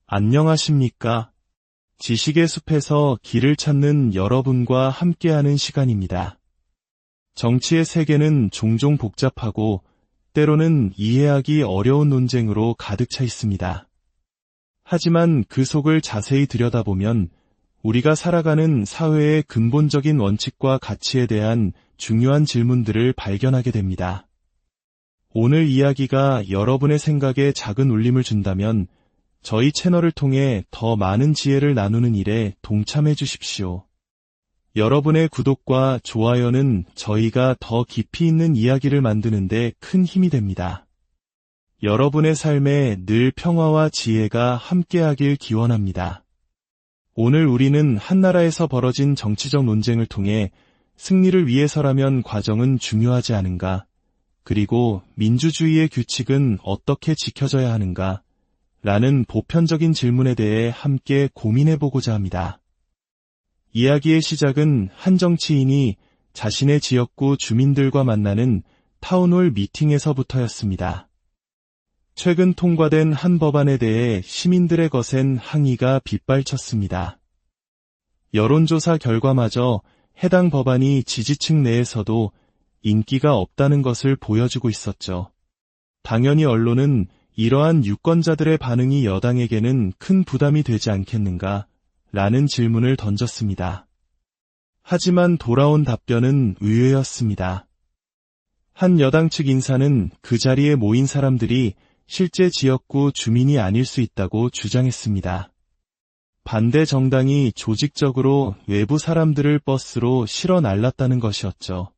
안녕하십니까? 지식의 숲에서 길을 찾는 여러분과 함께하는 시간입니다. 정치의 세계는 종종 복잡하고 때로는 이해하기 어려운 논쟁으로 가득 차 있습니다. 하지만 그 속을 자세히 들여다보면 우리가 살아가는 사회의 근본적인 원칙과 가치에 대한 중요한 질문들을 발견하게 됩니다. 오늘 이야기가 여러분의 생각에 작은 울림을 준다면 저희 채널을 통해 더 많은 지혜를 나누는 일에 동참해 주십시오. 여러분의 구독과 좋아요는 저희가 더 깊이 있는 이야기를 만드는 데 큰 힘이 됩니다. 여러분의 삶에 늘 평화와 지혜가 함께하길 기원합니다. 오늘 우리는 한 나라에서 벌어진 정치적 논쟁을 통해 승리를 위해서라면 과정은 중요하지 않은가, 그리고 민주주의의 규칙은 어떻게 지켜져야 하는가, 라는 보편적인 질문에 대해 함께 고민해보고자 합니다. 이야기의 시작은 한 정치인이 자신의 지역구 주민들과 만나는 타운홀 미팅에서부터였습니다. 최근 통과된 한 법안에 대해 시민들의 거센 항의가 빗발쳤습니다. 여론조사 결과마저 해당 법안이 지지층 내에서도 인기가 없다는 것을 보여주고 있었죠. 당연히 언론은 이러한 유권자들의 반응이 여당에게는 큰 부담이 되지 않겠는가? 라는 질문을 던졌습니다. 하지만 돌아온 답변은 의외였습니다. 한 여당 측 인사는 그 자리에 모인 사람들이 실제 지역구 주민이 아닐 수 있다고 주장했습니다. 반대 정당이 조직적으로 외부 사람들을 버스로 실어 날랐다는 것이었죠.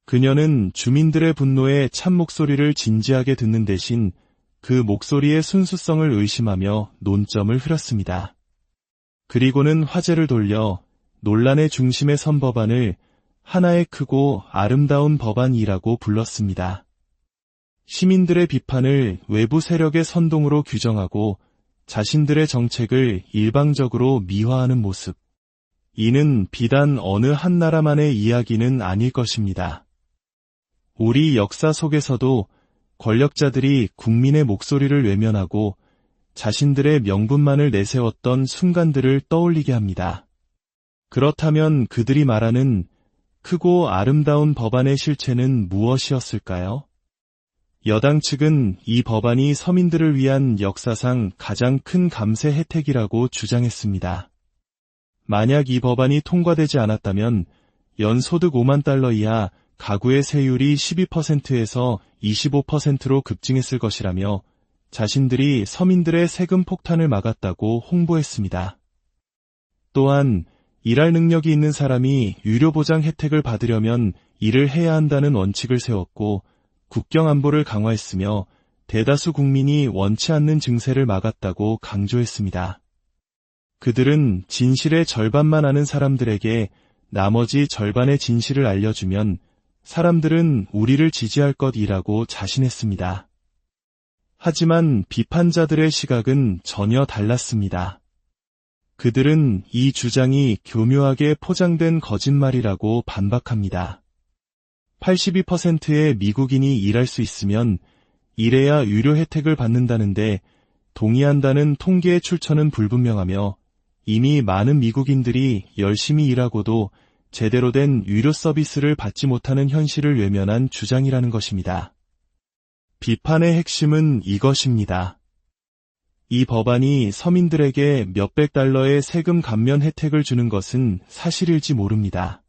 그녀는 주민들의 분노에 참 목소리를 진지하게 듣는 대신 그 목소리의 순수성을 의심하며 논점을 흐렸습니다. 그리고는 화제를 돌려 논란의 중심에 선 법안을 하나의 크고 아름다운 법안이라고 불렀습니다. 시민들의 비판을 외부 세력의 선동으로 규정하고 자신들의 정책을 일방적으로 미화하는 모습. 이는 비단 어느 한 나라만의 이야기는 아닐 것입니다. 우리 역사 속에서도 권력자들이 국민의 목소리를 외면하고 자신들의 명분만을 내세웠던 순간들을 떠올리게 합니다. 그렇다면 그들이 말하는 크고 아름다운 법안의 실체는 무엇이었을까요? 여당 측은 이 법안이 서민들을 위한 역사상 가장 큰 감세 혜택이라고 주장했습니다. 만약 이 법안이 통과되지 않았다면 연소득 5만 달러 이하 가구의 세율이 12%에서 25%로 급증했을 것이라며 자신들이 서민들의 세금 폭탄을 막았다고 홍보했습니다. 또한 일할 능력이 있는 사람이 유료보장 혜택을 받으려면 일을 해야 한다는 원칙을 세웠고 국경 안보를 강화했으며 대다수 국민이 원치 않는 증세를 막았다고 강조했습니다. 그들은 진실의 절반만 아는 사람들에게 나머지 절반의 진실을 알려주면 사람들은 우리를 지지할 것이라고 자신했습니다. 하지만 비판자들의 시각은 전혀 달랐습니다. 그들은 이 주장이 교묘하게 포장된 거짓말이라고 반박합니다. 82%의 미국인이 일할 수 있으면 일해야 유료 혜택을 받는다는데 동의한다는 통계의 출처는 불분명하며 이미 많은 미국인들이 열심히 일하고도 제대로 된 유료 서비스를 받지 못하는 현실을 외면한 주장이라는 것입니다. 비판의 핵심은 이것입니다. 이 법안이 서민들에게 몇백 달러의 세금 감면 혜택을 주는 것은 사실일지 모릅니다.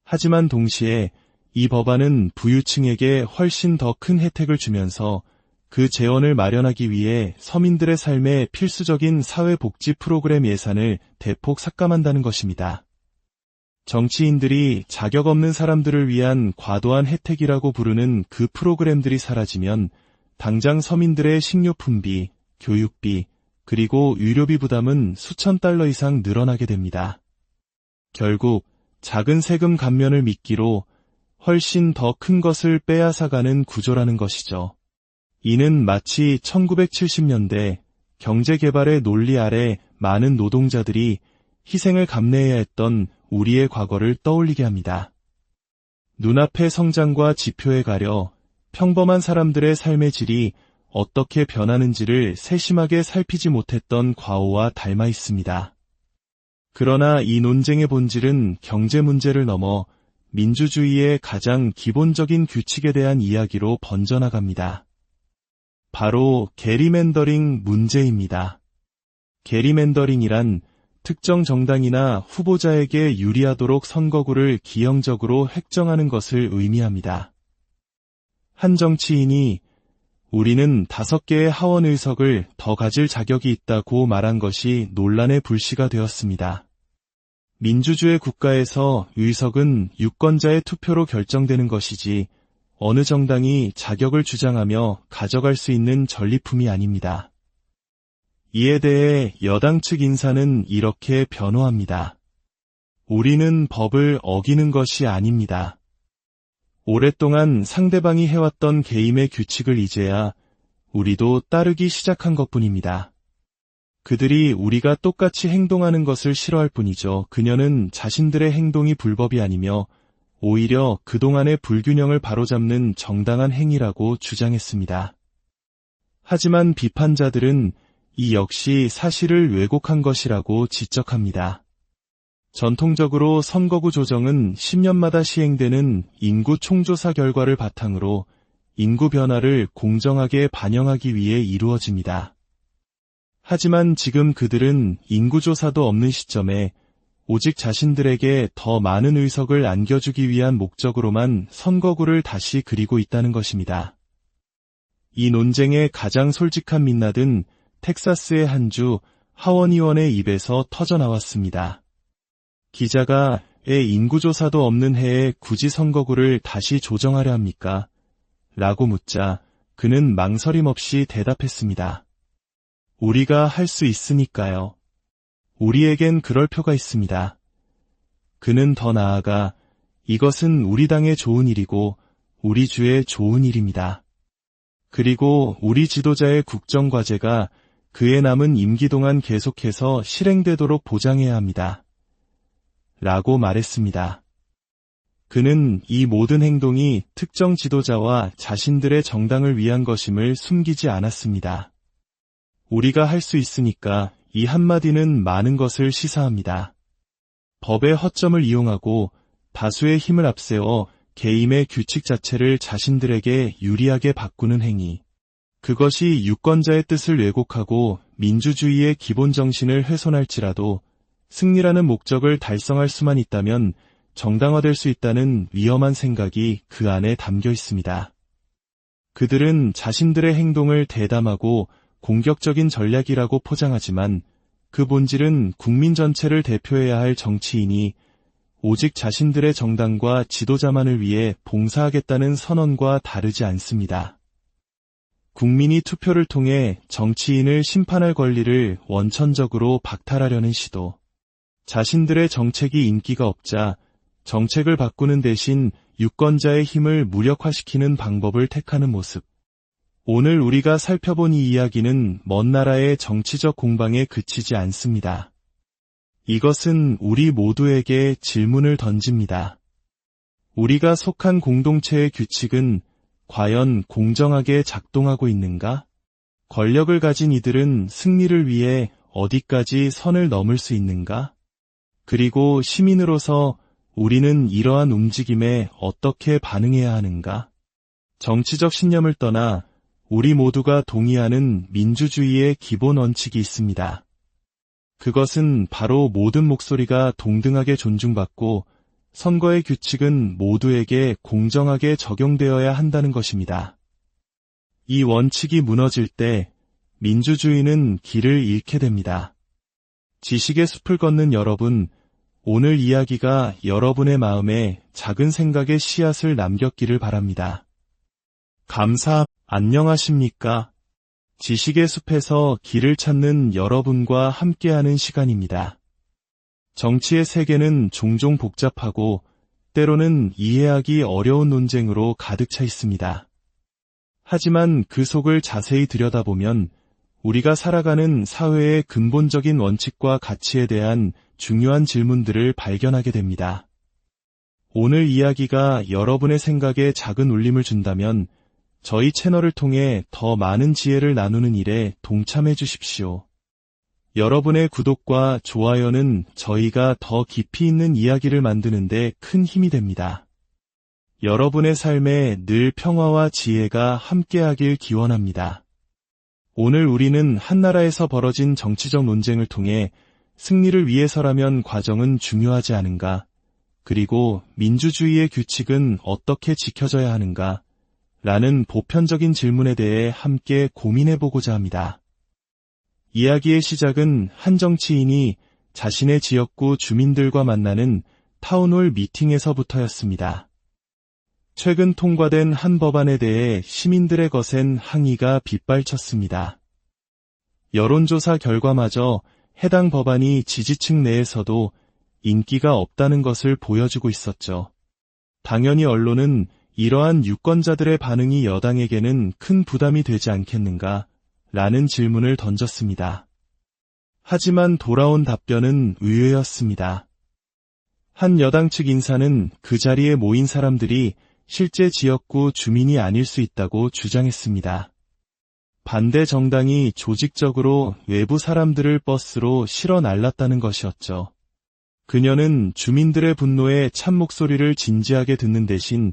하지만 동시에 이 법안은 부유층에게 훨씬 더 큰 혜택을 주면서 그 재원을 마련하기 위해 서민들의 삶에 필수적인 사회복지 프로그램 예산을 대폭 삭감한다는 것입니다. 정치인들이 자격 없는 사람들을 위한 과도한 혜택이라고 부르는 그 프로그램들이 사라지면 당장 서민들의 식료품비, 교육비, 그리고 의료비 부담은 수천 달러 이상 늘어나게 됩니다. 결국 작은 세금 감면을 미끼로 훨씬 더 큰 것을 빼앗아가는 구조라는 것이죠. 이는 마치 1970년대 경제개발의 논리 아래 많은 노동자들이 희생을 감내해야 했던 우리의 과거를 떠올리게 합니다. 눈앞의 성장과 지표에 가려 평범한 사람들의 삶의 질이 어떻게 변하는지를 세심하게 살피지 못했던 과오와 닮아 있습니다. 그러나 이 논쟁의 본질은 경제 문제를 넘어 민주주의의 가장 기본적인 규칙에 대한 이야기로 번져나갑니다. 바로 게리맨더링 문제입니다. 게리맨더링이란 특정 정당이나 후보자에게 유리하도록 선거구를 기형적으로 획정하는 것을 의미합니다. 한 정치인이 우리는 5개의 하원 의석을 더 가질 자격이 있다고 말한 것이 논란의 불씨가 되었습니다. 민주주의 국가에서 의석은 유권자의 투표로 결정되는 것이지 어느 정당이 자격을 주장하며 가져갈 수 있는 전리품이 아닙니다. 이에 대해 여당 측 인사는 이렇게 변호합니다. 우리는 법을 어기는 것이 아닙니다. 오랫동안 상대방이 해왔던 게임의 규칙을 이제야 우리도 따르기 시작한 것뿐입니다. 그들이 우리가 똑같이 행동하는 것을 싫어할 뿐이죠. 그녀는 자신들의 행동이 불법이 아니며 오히려 그동안의 불균형을 바로잡는 정당한 행위라고 주장했습니다. 하지만 비판자들은 이 역시 사실을 왜곡한 것이라고 지적합니다. 전통적으로 선거구 조정은 10년마다 시행되는 인구 총조사 결과를 바탕으로 인구 변화를 공정하게 반영하기 위해 이루어집니다. 하지만 지금 그들은 인구조사도 없는 시점에 오직 자신들에게 더 많은 의석을 안겨주기 위한 목적으로만 선거구를 다시 그리고 있다는 것입니다. 이 논쟁의 가장 솔직한 민낯은 텍사스의 한 주 하원의원의 입에서 터져나왔습니다. 기자가 인구조사도 없는 해에 굳이 선거구를 다시 조정하려 합니까? 라고 묻자 그는 망설임 없이 대답했습니다. 우리가 할 수 있으니까요. 우리에겐 그럴 표가 있습니다. 그는 더 나아가 이것은 우리 당의 좋은 일이고 우리 주의 좋은 일입니다. 그리고 우리 지도자의 국정과제가 그의 남은 임기 동안 계속해서 실행되도록 보장해야 합니다. 라고 말했습니다. 그는 이 모든 행동이 특정 지도자와 자신들의 정당을 위한 것임을 숨기지 않았습니다. 우리가 할 수 있으니까 이 한마디는 많은 것을 시사합니다. 법의 허점을 이용하고 다수의 힘을 앞세워 게임의 규칙 자체를 자신들에게 유리하게 바꾸는 행위. 그것이 유권자의 뜻을 왜곡하고 민주주의의 기본 정신을 훼손할지라도 승리라는 목적을 달성할 수만 있다면 정당화될 수 있다는 위험한 생각이 그 안에 담겨 있습니다. 그들은 자신들의 행동을 대담하고 공격적인 전략이라고 포장하지만 그 본질은 국민 전체를 대표해야 할 정치인이 오직 자신들의 정당과 지도자만을 위해 봉사하겠다는 선언과 다르지 않습니다. 국민이 투표를 통해 정치인을 심판할 권리를 원천적으로 박탈하려는 시도, 자신들의 정책이 인기가 없자 정책을 바꾸는 대신 유권자의 힘을 무력화시키는 방법을 택하는 모습. 오늘 우리가 살펴본 이 이야기는 먼 나라의 정치적 공방에 그치지 않습니다. 이것은 우리 모두에게 질문을 던집니다. 우리가 속한 공동체의 규칙은 과연 공정하게 작동하고 있는가? 권력을 가진 이들은 승리를 위해 어디까지 선을 넘을 수 있는가? 그리고 시민으로서 우리는 이러한 움직임에 어떻게 반응해야 하는가? 정치적 신념을 떠나 우리 모두가 동의하는 민주주의의 기본 원칙이 있습니다. 그것은 바로 모든 목소리가 동등하게 존중받고 선거의 규칙은 모두에게 공정하게 적용되어야 한다는 것입니다. 이 원칙이 무너질 때 민주주의는 길을 잃게 됩니다. 지식의 숲을 걷는 여러분, 오늘 이야기가 여러분의 마음에 작은 생각의 씨앗을 남겼기를 바랍니다. 안녕하십니까? 지식의 숲에서 길을 찾는 여러분과 함께하는 시간입니다. 정치의 세계는 종종 복잡하고 때로는 이해하기 어려운 논쟁으로 가득 차 있습니다. 하지만 그 속을 자세히 들여다보면 우리가 살아가는 사회의 근본적인 원칙과 가치에 대한 중요한 질문들을 발견하게 됩니다. 오늘 이야기가 여러분의 생각에 작은 울림을 준다면 저희 채널을 통해 더 많은 지혜를 나누는 일에 동참해 주십시오. 여러분의 구독과 좋아요는 저희가 더 깊이 있는 이야기를 만드는 데 큰 힘이 됩니다. 여러분의 삶에 늘 평화와 지혜가 함께하길 기원합니다. 오늘 우리는 한나라에서 벌어진 정치적 논쟁을 통해 승리를 위해서라면 과정은 중요하지 않은가, 그리고 민주주의의 규칙은 어떻게 지켜져야 하는가, 라는 보편적인 질문에 대해 함께 고민해보고자 합니다. 이야기의 시작은 한 정치인이 자신의 지역구 주민들과 만나는 타운홀 미팅에서부터였습니다. 최근 통과된 한 법안에 대해 시민들의 거센 항의가 빗발쳤습니다. 여론조사 결과마저 해당 법안이 지지층 내에서도 인기가 없다는 것을 보여주고 있었죠. 당연히 언론은 이러한 유권자들의 반응이 여당에게는 큰 부담이 되지 않겠는가? 라는 질문을 던졌습니다. 하지만 돌아온 답변은 의외였습니다. 한 여당 측 인사는 그 자리에 모인 사람들이 실제 지역구 주민이 아닐 수 있다고 주장했습니다. 반대 정당이 조직적으로 외부 사람들을 버스로 실어 날랐다는 것이었죠. 그녀는 주민들의 분노에 참 목소리를 진지하게 듣는 대신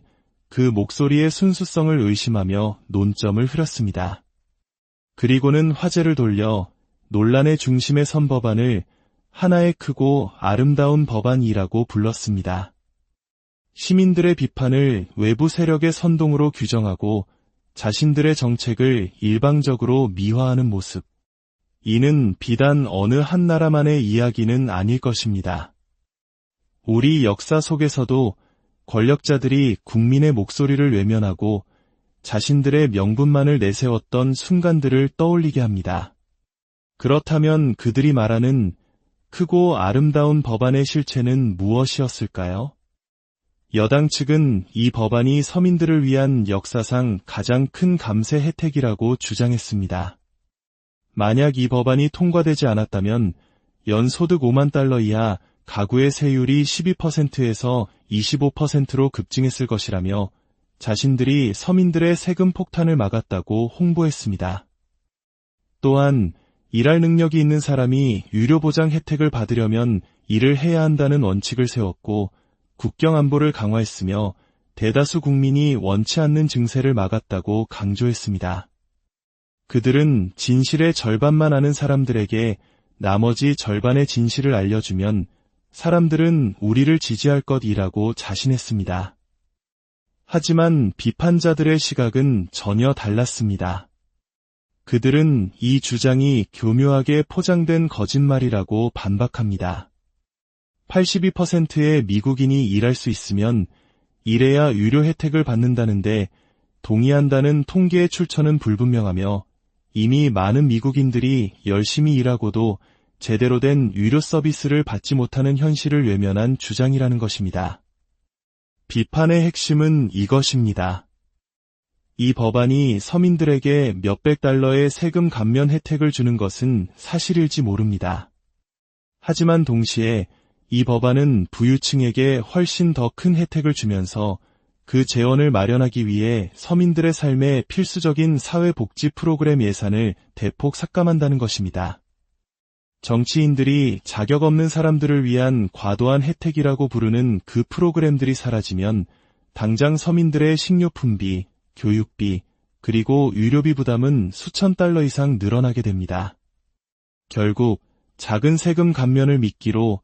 그 목소리의 순수성을 의심하며 논점을 흐렸습니다. 그리고는 화제를 돌려 논란의 중심에 선 법안을 하나의 크고 아름다운 법안이라고 불렀습니다. 시민들의 비판을 외부 세력의 선동으로 규정하고 자신들의 정책을 일방적으로 미화하는 모습. 이는 비단 어느 한 나라만의 이야기는 아닐 것입니다. 우리 역사 속에서도 권력자들이 국민의 목소리를 외면하고 자신들의 명분만을 내세웠던 순간들을 떠올리게 합니다. 그렇다면 그들이 말하는 크고 아름다운 법안의 실체는 무엇이었을까요? 여당 측은 이 법안이 서민들을 위한 역사상 가장 큰 감세 혜택이라고 주장했습니다. 만약 이 법안이 통과되지 않았다면 연소득 5만 달러 이하 가구의 세율이 12%에서 25%로 급증했을 것이라며 자신들이 서민들의 세금 폭탄을 막았다고 홍보했습니다. 또한 일할 능력이 있는 사람이 유료보장 혜택을 받으려면 일을 해야 한다는 원칙을 세웠고 국경 안보를 강화했으며 대다수 국민이 원치 않는 증세를 막았다고 강조했습니다. 그들은 진실의 절반만 아는 사람들에게 나머지 절반의 진실을 알려주면 사람들은 우리를 지지할 것이라고 자신했습니다. 하지만 비판자들의 시각은 전혀 달랐습니다. 그들은 이 주장이 교묘하게 포장된 거짓말이라고 반박합니다. 82%의 미국인이 일할 수 있으면 일해야 유료 혜택을 받는다는데 동의한다는 통계의 출처는 불분명하며 이미 많은 미국인들이 열심히 일하고도 제대로 된 유료 서비스를 받지 못하는 현실을 외면한 주장이라는 것입니다. 비판의 핵심은 이것입니다. 이 법안이 서민들에게 몇백 달러의 세금 감면 혜택을 주는 것은 사실일지 모릅니다. 하지만 동시에 이 법안은 부유층에게 훨씬 더 큰 혜택을 주면서 그 재원을 마련하기 위해 서민들의 삶에 필수적인 사회복지 프로그램 예산을 대폭 삭감한다는 것입니다. 정치인들이 자격 없는 사람들을 위한 과도한 혜택이라고 부르는 그 프로그램들이 사라지면 당장 서민들의 식료품비, 교육비, 그리고 의료비 부담은 수천 달러 이상 늘어나게 됩니다. 결국 작은 세금 감면을 미끼로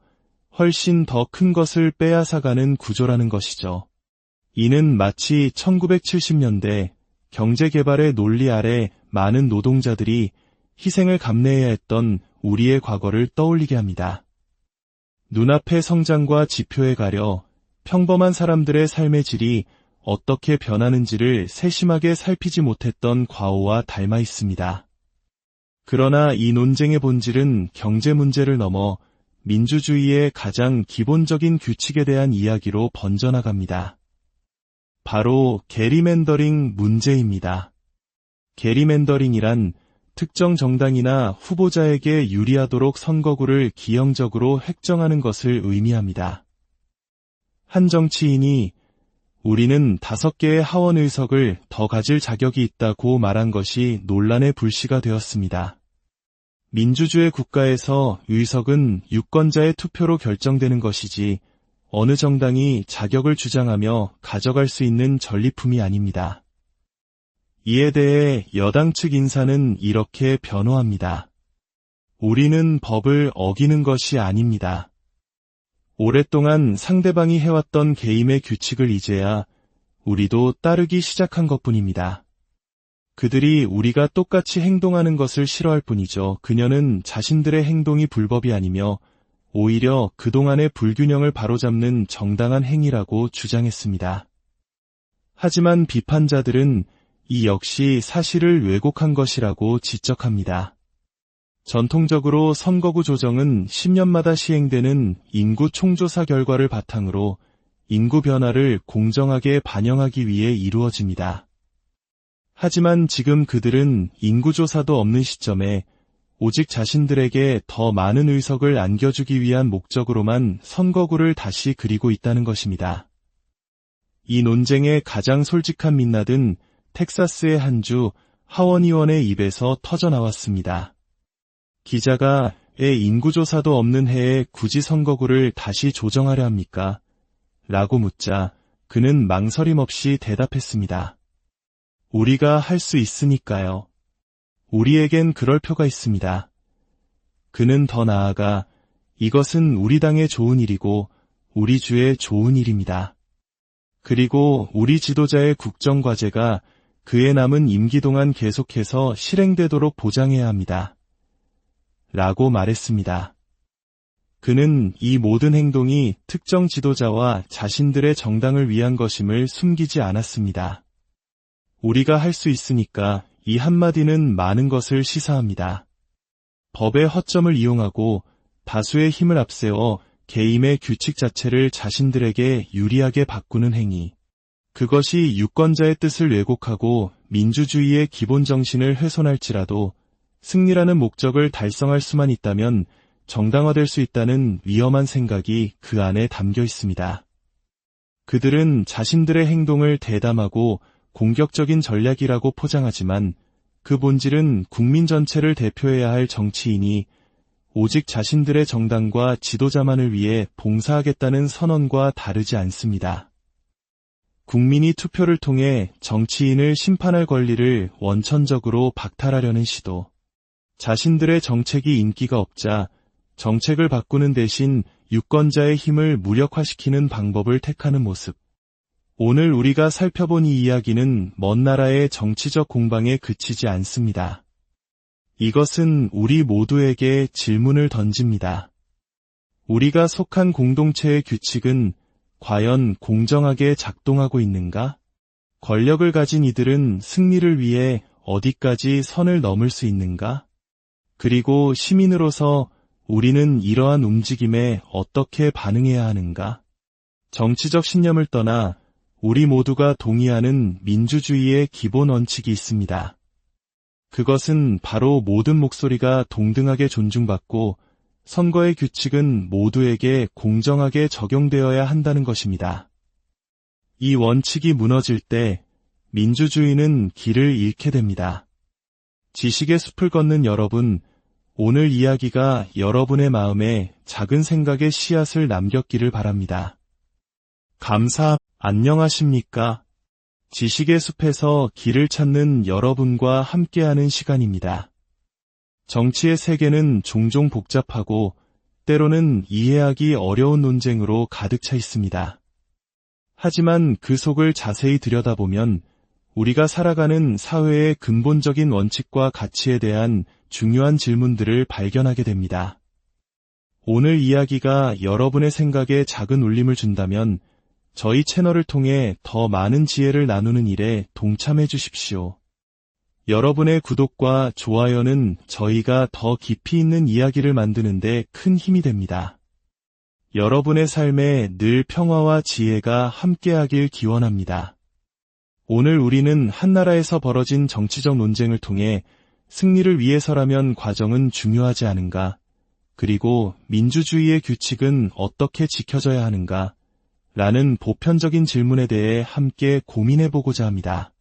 훨씬 더 큰 것을 빼앗아가는 구조라는 것이죠. 이는 마치 1970년대 경제개발의 논리 아래 많은 노동자들이 희생을 감내해야 했던 우리의 과거를 떠올리게 합니다. 눈앞의 성장과 지표에 가려 평범한 사람들의 삶의 질이 어떻게 변하는지를 세심하게 살피지 못했던 과오와 닮아 있습니다. 그러나 이 논쟁의 본질은 경제 문제를 넘어 민주주의의 가장 기본적인 규칙에 대한 이야기로 번져나갑니다. 바로 게리맨더링 문제입니다. 게리맨더링이란 특정 정당이나 후보자에게 유리하도록 선거구를 기형적으로 획정하는 것을 의미합니다. 한 정치인이 우리는 5개의 하원 의석을 더 가질 자격이 있다고 말한 것이 논란의 불씨가 되었습니다. 민주주의 국가에서 의석은 유권자의 투표로 결정되는 것이지 어느 정당이 자격을 주장하며 가져갈 수 있는 전리품이 아닙니다. 이에 대해 여당 측 인사는 이렇게 변호합니다. 우리는 법을 어기는 것이 아닙니다. 오랫동안 상대방이 해왔던 게임의 규칙을 이제야 우리도 따르기 시작한 것뿐입니다. 그들이 우리가 똑같이 행동하는 것을 싫어할 뿐이죠. 그녀는 자신들의 행동이 불법이 아니며 오히려 그동안의 불균형을 바로잡는 정당한 행위라고 주장했습니다. 하지만 비판자들은 이 역시 사실을 왜곡한 것이라고 지적합니다. 전통적으로 선거구 조정은 10년마다 시행되는 인구 총조사 결과를 바탕으로 인구 변화를 공정하게 반영하기 위해 이루어집니다. 하지만 지금 그들은 인구조사도 없는 시점에 오직 자신들에게 더 많은 의석을 안겨주기 위한 목적으로만 선거구를 다시 그리고 있다는 것입니다. 이 논쟁의 가장 솔직한 민낯은 텍사스의 한 주 하원의원의 입에서 터져나왔습니다. 기자가 왜 인구조사도 없는 해에 굳이 선거구를 다시 조정하려 합니까? 라고 묻자 그는 망설임 없이 대답했습니다. 우리가 할 수 있으니까요. 우리에겐 그럴 표가 있습니다. 그는 더 나아가 이것은 우리 당의 좋은 일이고 우리 주의 좋은 일입니다. 그리고 우리 지도자의 국정과제가 그의 남은 임기 동안 계속해서 실행되도록 보장해야 합니다. 라고 말했습니다. 그는 이 모든 행동이 특정 지도자와 자신들의 정당을 위한 것임을 숨기지 않았습니다. 우리가 할 수 있으니까 이 한마디는 많은 것을 시사합니다. 법의 허점을 이용하고 다수의 힘을 앞세워 개임의 규칙 자체를 자신들에게 유리하게 바꾸는 행위. 그것이 유권자의 뜻을 왜곡하고 민주주의의 기본 정신을 훼손할지라도 승리라는 목적을 달성할 수만 있다면 정당화될 수 있다는 위험한 생각이 그 안에 담겨 있습니다. 그들은 자신들의 행동을 대담하고 공격적인 전략이라고 포장하지만 그 본질은 국민 전체를 대표해야 할 정치인이 오직 자신들의 정당과 지도자만을 위해 봉사하겠다는 선언과 다르지 않습니다. 국민이 투표를 통해 정치인을 심판할 권리를 원천적으로 박탈하려는 시도. 자신들의 정책이 인기가 없자 정책을 바꾸는 대신 유권자의 힘을 무력화시키는 방법을 택하는 모습. 오늘 우리가 살펴본 이 이야기는 먼 나라의 정치적 공방에 그치지 않습니다. 이것은 우리 모두에게 질문을 던집니다. 우리가 속한 공동체의 규칙은 과연 공정하게 작동하고 있는가? 권력을 가진 이들은 승리를 위해 어디까지 선을 넘을 수 있는가? 그리고 시민으로서 우리는 이러한 움직임에 어떻게 반응해야 하는가? 정치적 신념을 떠나 우리 모두가 동의하는 민주주의의 기본 원칙이 있습니다. 그것은 바로 모든 목소리가 동등하게 존중받고 선거의 규칙은 모두에게 공정하게 적용되어야 한다는 것입니다. 이 원칙이 무너질 때 민주주의는 길을 잃게 됩니다. 지식의 숲을 걷는 여러분, 오늘 이야기가 여러분의 마음에 작은 생각의 씨앗을 남겼기를 바랍니다. 안녕하십니까? 지식의 숲에서 길을 찾는 여러분과 함께하는 시간입니다. 정치의 세계는 종종 복잡하고 때로는 이해하기 어려운 논쟁으로 가득 차 있습니다. 하지만 그 속을 자세히 들여다보면 우리가 살아가는 사회의 근본적인 원칙과 가치에 대한 중요한 질문들을 발견하게 됩니다. 오늘 이야기가 여러분의 생각에 작은 울림을 준다면 저희 채널을 통해 더 많은 지혜를 나누는 일에 동참해 주십시오. 여러분의 구독과 좋아요는 저희가 더 깊이 있는 이야기를 만드는 데 큰 힘이 됩니다. 여러분의 삶에 늘 평화와 지혜가 함께하길 기원합니다. 오늘 우리는 한나라에서 벌어진 정치적 논쟁을 통해 승리를 위해서라면 과정은 중요하지 않은가, 그리고 민주주의의 규칙은 어떻게 지켜져야 하는가, 라는 보편적인 질문에 대해 함께 고민해보고자 합니다.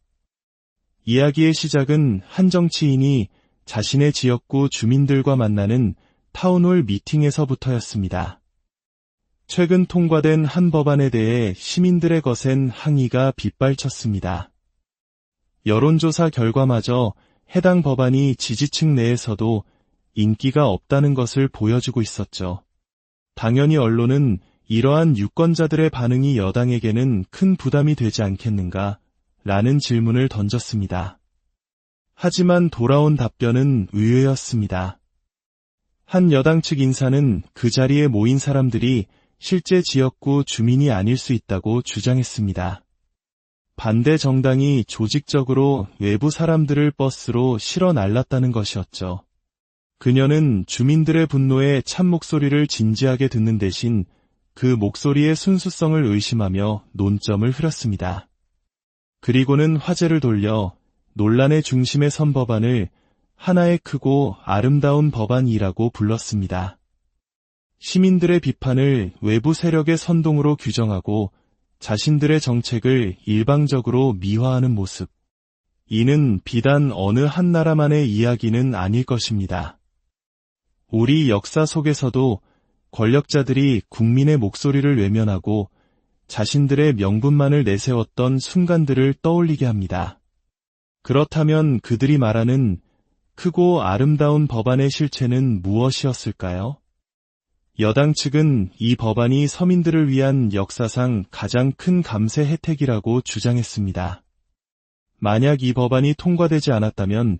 이야기의 시작은 한 정치인이 자신의 지역구 주민들과 만나는 타운홀 미팅에서부터였습니다. 최근 통과된 한 법안에 대해 시민들의 거센 항의가 빗발쳤습니다. 여론조사 결과마저 해당 법안이 지지층 내에서도 인기가 없다는 것을 보여주고 있었죠. 당연히 언론은 이러한 유권자들의 반응이 여당에게는 큰 부담이 되지 않겠는가? 라는 질문을 던졌습니다. 하지만 돌아온 답변은 의외였습니다. 한 여당 측 인사는 그 자리에 모인 사람들이 실제 지역구 주민이 아닐 수 있다고 주장했습니다. 반대 정당이 조직적으로 외부 사람들을 버스로 실어 날랐다는 것이었죠. 그녀는 주민들의 분노에 참 목소리를 진지하게 듣는 대신 그 목소리의 순수성을 의심하며 논점을 흐렸습니다. 그리고는 화제를 돌려 논란의 중심에 선 법안을 하나의 크고 아름다운 법안이라고 불렀습니다. 시민들의 비판을 외부 세력의 선동으로 규정하고 자신들의 정책을 일방적으로 미화하는 모습. 이는 비단 어느 한 나라만의 이야기는 아닐 것입니다. 우리 역사 속에서도 권력자들이 국민의 목소리를 외면하고 자신들의 명분만을 내세웠던 순간들을 떠올리게 합니다. 그렇다면 그들이 말하는 크고 아름다운 법안의 실체는 무엇이었을까요? 여당 측은 이 법안이 서민들을 위한 역사상 가장 큰 감세 혜택이라고 주장했습니다. 만약 이 법안이 통과되지 않았다면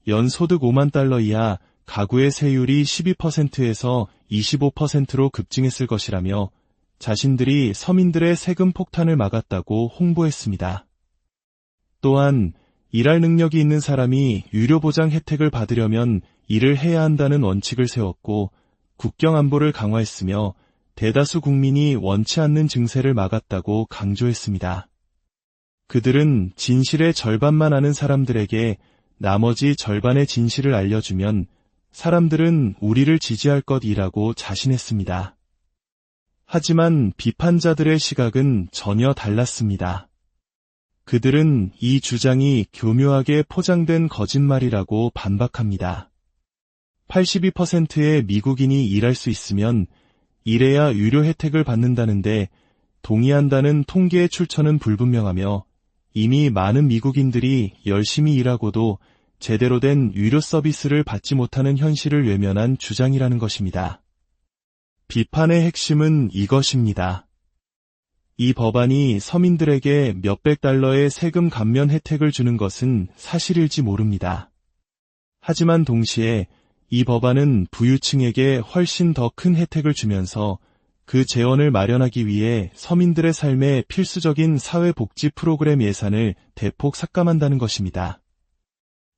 연소득 5만 달러 이하 가구의 세율이 12%에서 25%로 급증했을 것이라며 자신들이 서민들의 세금 폭탄을 막았다고 홍보했습니다. 또한 일할 능력이 있는 사람이 유료보장 혜택을 받으려면 일을 해야 한다는 원칙을 세웠고 국경 안보를 강화했으며 대다수 국민이 원치 않는 증세를 막았다고 강조했습니다. 그들은 진실의 절반만 아는 사람들에게 나머지 절반의 진실을 알려주면 사람들은 우리를 지지할 것이라고 자신했습니다. 하지만 비판자들의 시각은 전혀 달랐습니다. 그들은 이 주장이 교묘하게 포장된 거짓말이라고 반박합니다. 82%의 미국인이 일할 수 있으면 일해야 유료 혜택을 받는다는데 동의한다는 통계의 출처는 불분명하며 이미 많은 미국인들이 열심히 일하고도 제대로 된 유료 서비스를 받지 못하는 현실을 외면한 주장이라는 것입니다. 비판의 핵심은 이것입니다. 이 법안이 서민들에게 몇백 달러의 세금 감면 혜택을 주는 것은 사실일지 모릅니다. 하지만 동시에 이 법안은 부유층에게 훨씬 더 큰 혜택을 주면서 그 재원을 마련하기 위해 서민들의 삶에 필수적인 사회복지 프로그램 예산을 대폭 삭감한다는 것입니다.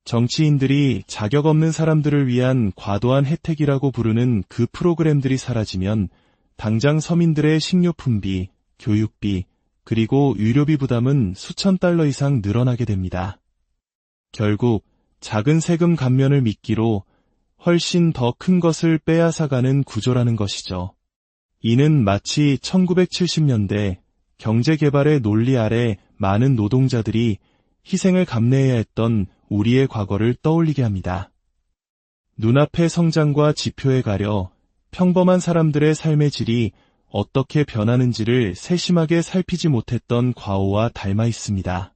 정치인들이 자격 없는 사람들을 위한 과도한 혜택이라고 부르는 그 프로그램들이 사라지면 당장 서민들의 식료품비, 교육비, 그리고 의료비 부담은 수천 달러 이상 늘어나게 됩니다. 결국 작은 세금 감면을 미끼로 훨씬 더 큰 것을 빼앗아가는 구조라는 것이죠. 이는 마치 1970년대 경제개발의 논리 아래 많은 노동자들이 희생을 감내해야 했던 우리의 과거를 떠올리게 합니다. 눈앞의 성장과 지표에 가려 평범한 사람들의 삶의 질이 어떻게 변하는지를 세심하게 살피지 못했던 과오와 닮아 있습니다.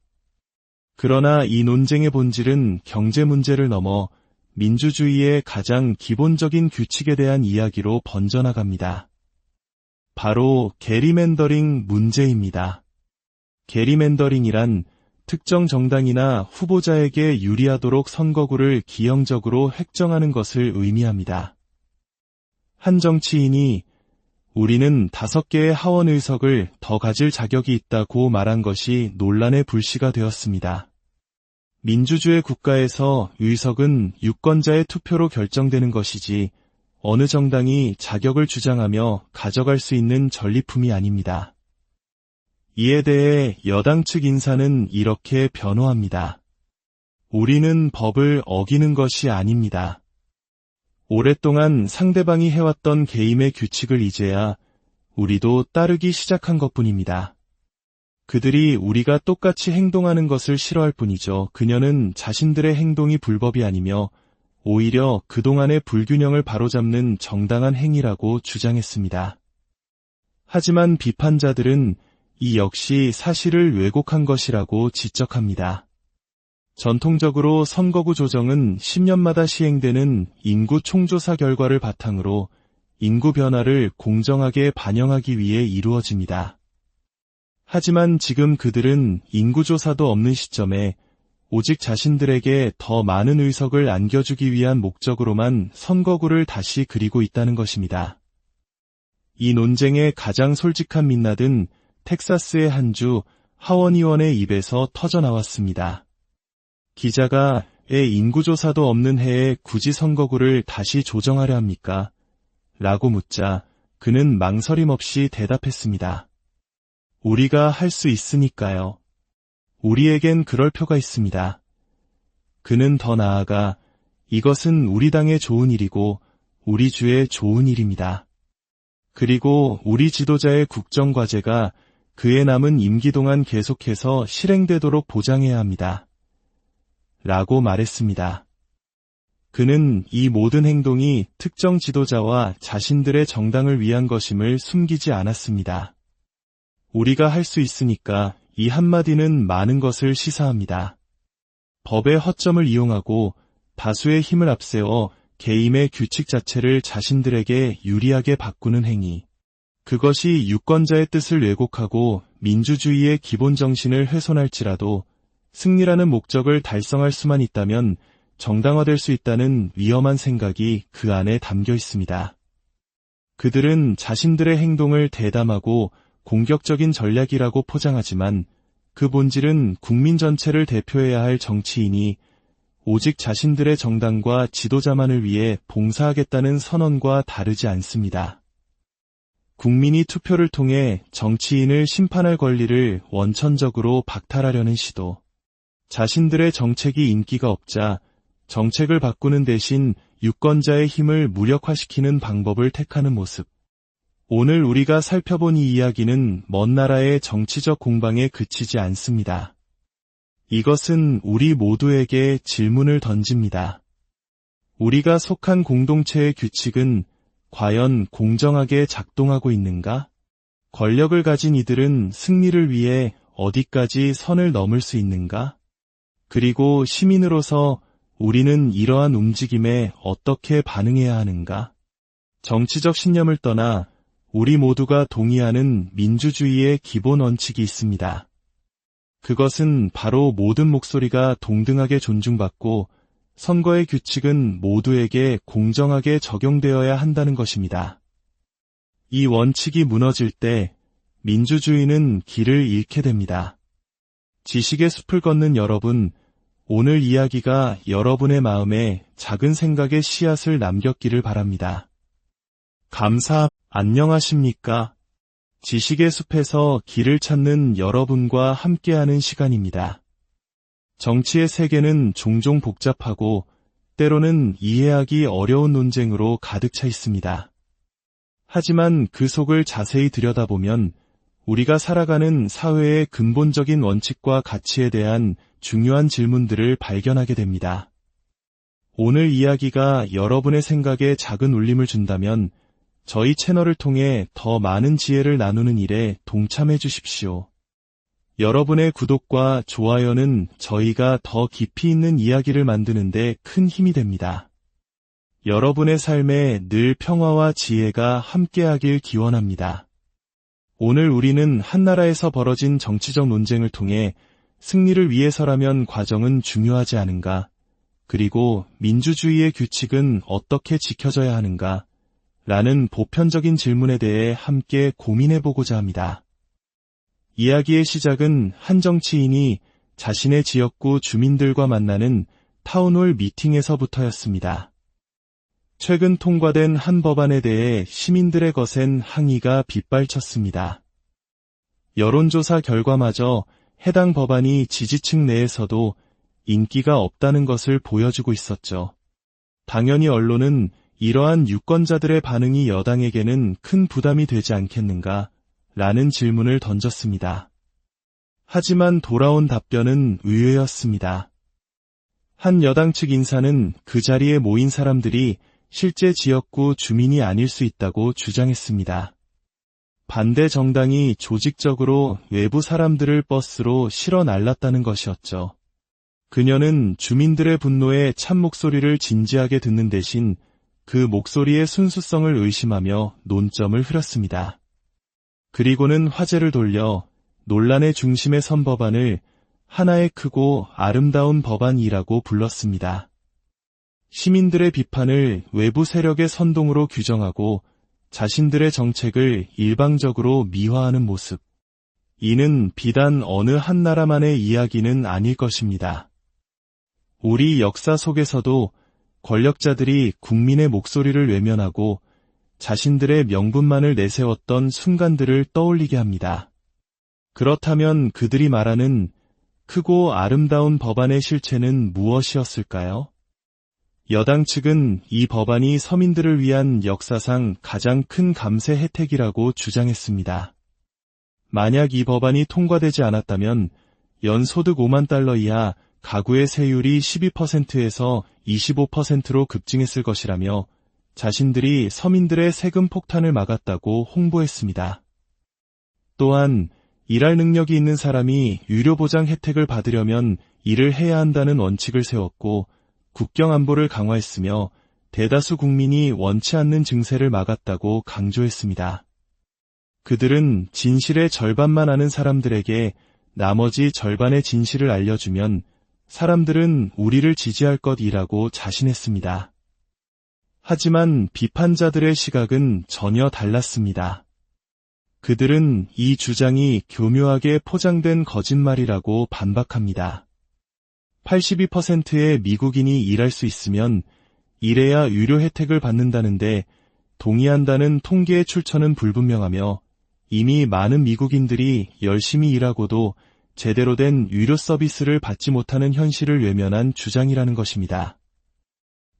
그러나 이 논쟁의 본질은 경제 문제를 넘어 민주주의의 가장 기본적인 규칙에 대한 이야기로 번져나갑니다. 바로 게리맨더링 문제입니다. 게리맨더링이란 특정 정당이나 후보자에게 유리하도록 선거구를 기형적으로 획정하는 것을 의미합니다. 한 정치인이 우리는 5개의 하원 의석을 더 가질 자격이 있다고 말한 것이 논란의 불씨가 되었습니다. 민주주의 국가에서 의석은 유권자의 투표로 결정되는 것이지 어느 정당이 자격을 주장하며 가져갈 수 있는 전리품이 아닙니다. 이에 대해 여당 측 인사는 이렇게 변호합니다. 우리는 법을 어기는 것이 아닙니다. 오랫동안 상대방이 해왔던 게임의 규칙을 이제야 우리도 따르기 시작한 것뿐입니다. 그들이 우리가 똑같이 행동하는 것을 싫어할 뿐이죠. 그녀는 자신들의 행동이 불법이 아니며 오히려 그동안의 불균형을 바로잡는 정당한 행위라고 주장했습니다. 하지만 비판자들은 이 역시 사실을 왜곡한 것이라고 지적합니다. 전통적으로 선거구 조정은 10년마다 시행되는 인구 총조사 결과를 바탕으로 인구 변화를 공정하게 반영하기 위해 이루어집니다. 하지만 지금 그들은 인구조사도 없는 시점에 오직 자신들에게 더 많은 의석을 안겨주기 위한 목적으로만 선거구를 다시 그리고 있다는 것입니다. 이 논쟁의 가장 솔직한 민낯은 텍사스의 한 주 하원 의원의 입에서 터져나왔습니다. 기자가 왜 인구조사도 없는 해에 굳이 선거구를 다시 조정하려 합니까? 라고 묻자 그는 망설임 없이 대답했습니다. 우리가 할 수 있으니까요. 우리에겐 그럴 표가 있습니다. 그는 더 나아가 이것은 우리 당의 좋은 일이고 우리 주의 좋은 일입니다. 그리고 우리 지도자의 국정과제가 그의 남은 임기 동안 계속해서 실행되도록 보장해야 합니다. 라고 말했습니다. 그는 이 모든 행동이 특정 지도자와 자신들의 정당을 위한 것임을 숨기지 않았습니다. 우리가 할 수 있으니까 이 한마디는 많은 것을 시사합니다. 법의 허점을 이용하고 다수의 힘을 앞세워 개임의 규칙 자체를 자신들에게 유리하게 바꾸는 행위. 그것이 유권자의 뜻을 왜곡하고 민주주의의 기본 정신을 훼손할지라도 승리라는 목적을 달성할 수만 있다면 정당화될 수 있다는 위험한 생각이 그 안에 담겨 있습니다. 그들은 자신들의 행동을 대담하고 공격적인 전략이라고 포장하지만 그 본질은 국민 전체를 대표해야 할 정치인이 오직 자신들의 정당과 지도자만을 위해 봉사하겠다는 선언과 다르지 않습니다. 국민이 투표를 통해 정치인을 심판할 권리를 원천적으로 박탈하려는 시도. 자신들의 정책이 인기가 없자 정책을 바꾸는 대신 유권자의 힘을 무력화시키는 방법을 택하는 모습. 오늘 우리가 살펴본 이 이야기는 먼 나라의 정치적 공방에 그치지 않습니다. 이것은 우리 모두에게 질문을 던집니다. 우리가 속한 공동체의 규칙은 과연 공정하게 작동하고 있는가? 권력을 가진 이들은 승리를 위해 어디까지 선을 넘을 수 있는가? 그리고 시민으로서 우리는 이러한 움직임에 어떻게 반응해야 하는가? 정치적 신념을 떠나 우리 모두가 동의하는 민주주의의 기본 원칙이 있습니다. 그것은 바로 모든 목소리가 동등하게 존중받고 선거의 규칙은 모두에게 공정하게 적용되어야 한다는 것입니다. 이 원칙이 무너질 때 민주주의는 길을 잃게 됩니다. 지식의 숲을 걷는 여러분, 오늘 이야기가 여러분의 마음에 작은 생각의 씨앗을 남겼기를 바랍니다. 안녕하십니까? 지식의 숲에서 길을 찾는 여러분과 함께하는 시간입니다. 정치의 세계는 종종 복잡하고 때로는 이해하기 어려운 논쟁으로 가득 차 있습니다. 하지만 그 속을 자세히 들여다보면 우리가 살아가는 사회의 근본적인 원칙과 가치에 대한 중요한 질문들을 발견하게 됩니다. 오늘 이야기가 여러분의 생각에 작은 울림을 준다면 저희 채널을 통해 더 많은 지혜를 나누는 일에 동참해 주십시오. 여러분의 구독과 좋아요는 저희가 더 깊이 있는 이야기를 만드는 데 큰 힘이 됩니다. 여러분의 삶에 늘 평화와 지혜가 함께하길 기원합니다. 오늘 우리는 한나라에서 벌어진 정치적 논쟁을 통해 승리를 위해서라면 과정은 중요하지 않은가, 그리고 민주주의의 규칙은 어떻게 지켜져야 하는가, 라는 보편적인 질문에 대해 함께 고민해보고자 합니다. 이야기의 시작은 한 정치인이 자신의 지역구 주민들과 만나는 타운홀 미팅에서부터였습니다. 최근 통과된 한 법안에 대해 시민들의 거센 항의가 빗발쳤습니다. 여론조사 결과마저 해당 법안이 지지층 내에서도 인기가 없다는 것을 보여주고 있었죠. 당연히 언론은 이러한 유권자들의 반응이 여당에게는 큰 부담이 되지 않겠는가? 라는 질문을 던졌습니다. 하지만 돌아온 답변은 의외였습니다. 한 여당 측 인사는 그 자리에 모인 사람들이 실제 지역구 주민이 아닐 수 있다고 주장했습니다. 반대 정당이 조직적으로 외부 사람들을 버스로 실어 날랐다는 것이었죠. 그녀는 주민들의 분노에 참 목소리를 진지하게 듣는 대신 그 목소리의 순수성을 의심하며 논점을 흐렸습니다. 그리고는 화제를 돌려 논란의 중심에 선 법안을 하나의 크고 아름다운 법안이라고 불렀습니다. 시민들의 비판을 외부 세력의 선동으로 규정하고 자신들의 정책을 일방적으로 미화하는 모습. 이는 비단 어느 한 나라만의 이야기는 아닐 것입니다. 우리 역사 속에서도 권력자들이 국민의 목소리를 외면하고 자신들의 명분만을 내세웠던 순간들을 떠올리게 합니다. 그렇다면 그들이 말하는 크고 아름다운 법안의 실체는 무엇이었을까요? 여당 측은 이 법안이 서민들을 위한 역사상 가장 큰 감세 혜택이라고 주장했습니다. 만약 이 법안이 통과되지 않았다면 연소득 5만 달러 이하 가구의 세율이 12%에서 25%로 급증했을 것이라며 자신들이 서민들의 세금 폭탄을 막았다고 홍보했습니다. 또한 일할 능력이 있는 사람이 유료보장 혜택을 받으려면 일을 해야 한다는 원칙을 세웠고 국경 안보를 강화했으며 대다수 국민이 원치 않는 증세를 막았다고 강조했습니다. 그들은 진실의 절반만 아는 사람들에게 나머지 절반의 진실을 알려주면 사람들은 우리를 지지할 것이라고 자신했습니다. 하지만 비판자들의 시각은 전혀 달랐습니다. 그들은 이 주장이 교묘하게 포장된 거짓말이라고 반박합니다. 82%의 미국인이 일할 수 있으면 일해야 유료 혜택을 받는다는데 동의한다는 통계의 출처는 불분명하며 이미 많은 미국인들이 열심히 일하고도 제대로 된 유료 서비스를 받지 못하는 현실을 외면한 주장이라는 것입니다.